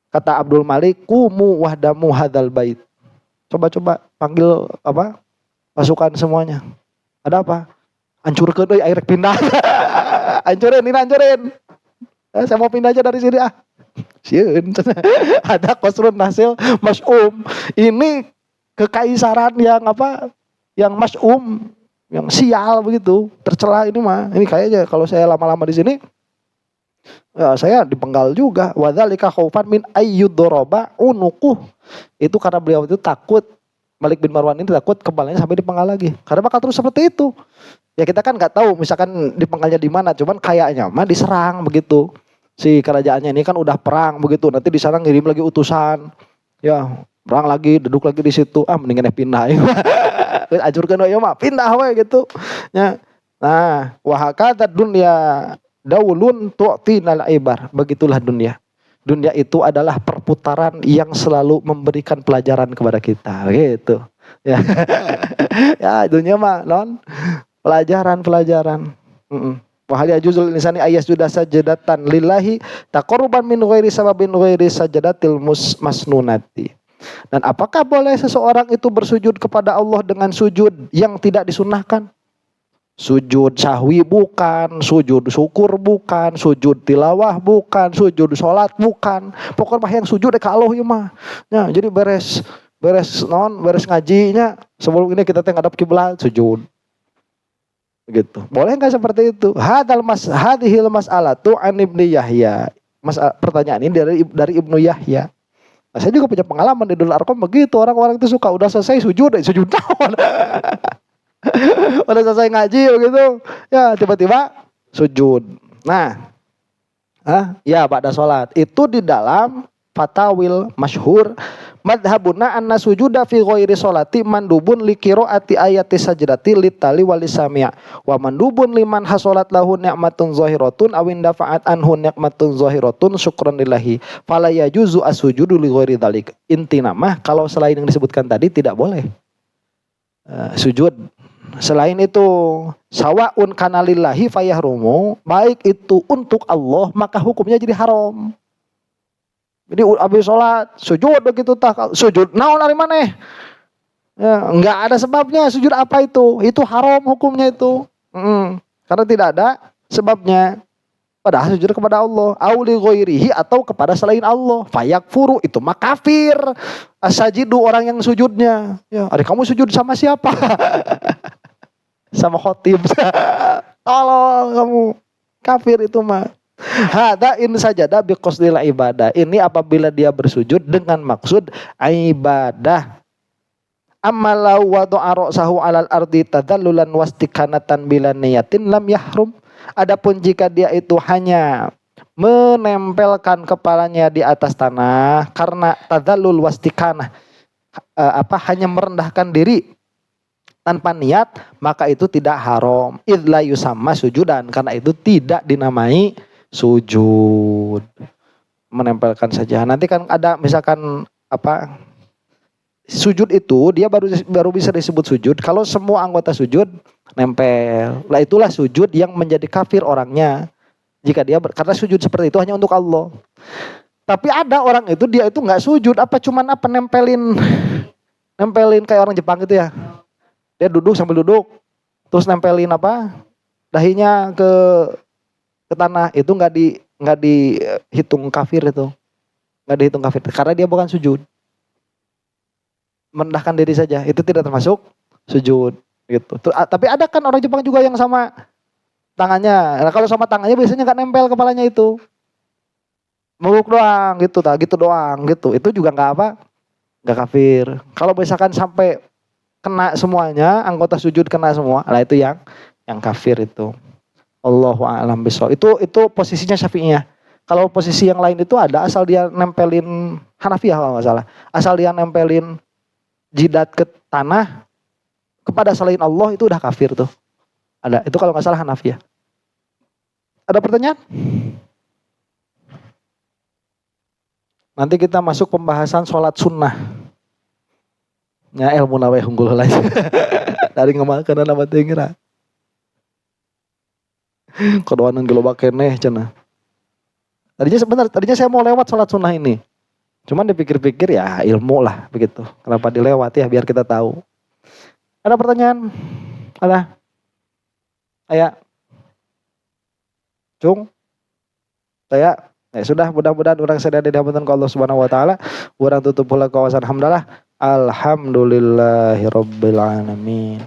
Kata Abdul Malik, kumu wahdamu hadzal bait. Coba panggil apa? Pasukan semuanya. Ada apa? Hancurkan euy air pindah. Hancurin. Saya mau pindah aja dari sini ah. Sieun. Ada qasrun nahsil mas'um. Ini kekaisaran yang apa? Yang mas'um, yang sial begitu, tercela ini mah. Ini kayaknya kalau saya lama-lama di sini ya saya dipenggal juga. Wa dzalika khaufan min ayyudraba unuquh. Itu karena beliau itu takut, Malik bin Marwan ini takut kepalanya sampai dipenggal lagi. Karena bakal terus seperti itu. Ya kita kan nggak tahu misalkan dipenggalnya di mana, cuman kayaknya mah diserang begitu. Si kerajaannya ini kan udah perang begitu. Nanti di sana ngirim lagi utusan. Ya, perang lagi, duduk lagi di situ. Ah, mendingan pindah. Ajurkeun we mah, pindah we gitu. Ya. Nah, wa hakata dunya daulun tu'tinal ibar. Begitulah dunia. Dunia itu adalah perputaran yang selalu memberikan pelajaran kepada kita, gitu. Ya, ya dunia mah non pelajaran. Wa hal yajuzul insani ayasjuda sajadatan lillahi taqarruban min ghairi sababin ghairi sajadatil masnunati. Dan apakah boleh seseorang itu bersujud kepada Allah dengan sujud yang tidak disunnahkan? Sujud sahwi bukan, sujud syukur bukan, sujud tilawah bukan, sujud sholat bukan. Pokoknya yang sujud ka Allah ya mah. Ya, jadi beres ngajinya sebelum ini kita ngadap kiblat sujud. Gitu. Boleh enggak seperti itu? Hadhil mas'alatu an Ibni Yahya. Pertanyaan ini dari Ibnu Yahya. Nah, saya juga punya pengalaman di Darul Arqam begitu, orang-orang itu suka udah selesai sujud naon. Udah selesai ngaji begitu, ya tiba-tiba sujud. Nah, ya ba'da sholat. Itu di dalam Fatawil Masyhur Madhabuna anna sujuda fi ghairi sholati mandubun li qiraati ayati sajdati litali walisami'a wa mandubun liman hasolat lahu ni'matun zahiratun awin dafa'at anhu ni'matun zahiratun syukran lillahi fala yajuzu as-sujudu li ghairi dzalik. Intina mah kalau selain yang disebutkan tadi tidak boleh sujud. Selain itu sawaun kana lillahi fayahrumu, baik itu untuk Allah maka hukumnya jadi haram. Jadi habis sholat sujud begitu tak sujud naon dari mana? Ya, enggak ada sebabnya sujud apa itu? Itu haram hukumnya itu. Karena tidak ada sebabnya. Padahal sujud kepada Allah, auli ghairihi atau kepada selain Allah. Fayakfuru itu mah kafir. Asajidu orang yang sujudnya. Ya, ada kamu sujud sama siapa? Sama khotib. Tolong kamu kafir itu mah. Hada in sajada biqasdil ibadah. Ini apabila dia bersujud dengan maksud ibadah. Amalau wada'a ra'sahu 'alal ardi tadallulan wastikanatan bila niyatin lam yahrum. Adapun jika dia itu hanya menempelkan kepalanya di atas tanah karena tadallul wastikanah hanya merendahkan diri tanpa niat, maka itu tidak haram. Idla yusamma sujudan, karena itu tidak dinamai sujud. Menempelkan saja. Nanti kan ada misalkan sujud itu dia baru bisa disebut sujud kalau semua anggota sujud nempel. Lah itulah sujud yang menjadi kafir orangnya. Jika dia karena sujud seperti itu hanya untuk Allah. Tapi ada orang itu dia itu nggak sujud, nempelin kayak orang Jepang gitu ya. Dia duduk sambil duduk, terus nempelin dahinya ke tanah, itu nggak dihitung kafir itu, nggak dihitung kafir karena dia bukan sujud, merendahkan diri saja, itu tidak termasuk sujud gitu. Tapi ada kan orang Jepang juga yang sama tangannya, nah kalau sama tangannya biasanya nggak nempel kepalanya itu, meluk doang gitu, gitu doang gitu, itu juga nggak kafir. Kalau misalkan sampai kena semuanya, anggota sujud kena semua, lah itu yang kafir itu. Allahu a'lam bishawab. Itu posisinya Syafi'iyah. Kalau posisi yang lain itu ada asal dia nempelin Hanafiyah kalau nggak salah. Asal dia nempelin jidat ke tanah kepada selain Allah itu udah kafir tuh. Ada. Itu kalau nggak salah Hanafiyah. Ada pertanyaan? Nanti kita masuk pembahasan sholat sunnah. Ya ilmu nawe unggul lagi. Dari ngemakan nama tengira. Kedoanan geloba keneh cenah. Tadinya saya mau lewat sholat sunnah ini. Cuman dipikir-pikir ya ilmu lah begitu. Kenapa dilewati ya biar kita tahu. Ada pertanyaan? Ada? Ayah? Cung? Saya? Ya sudah, mudah-mudahan orang sedaya dihapunten ku Allah Subhanahu wa taala. Urang tutup pula kawasan hamdalah. Alhamdulillahirabbil alamin.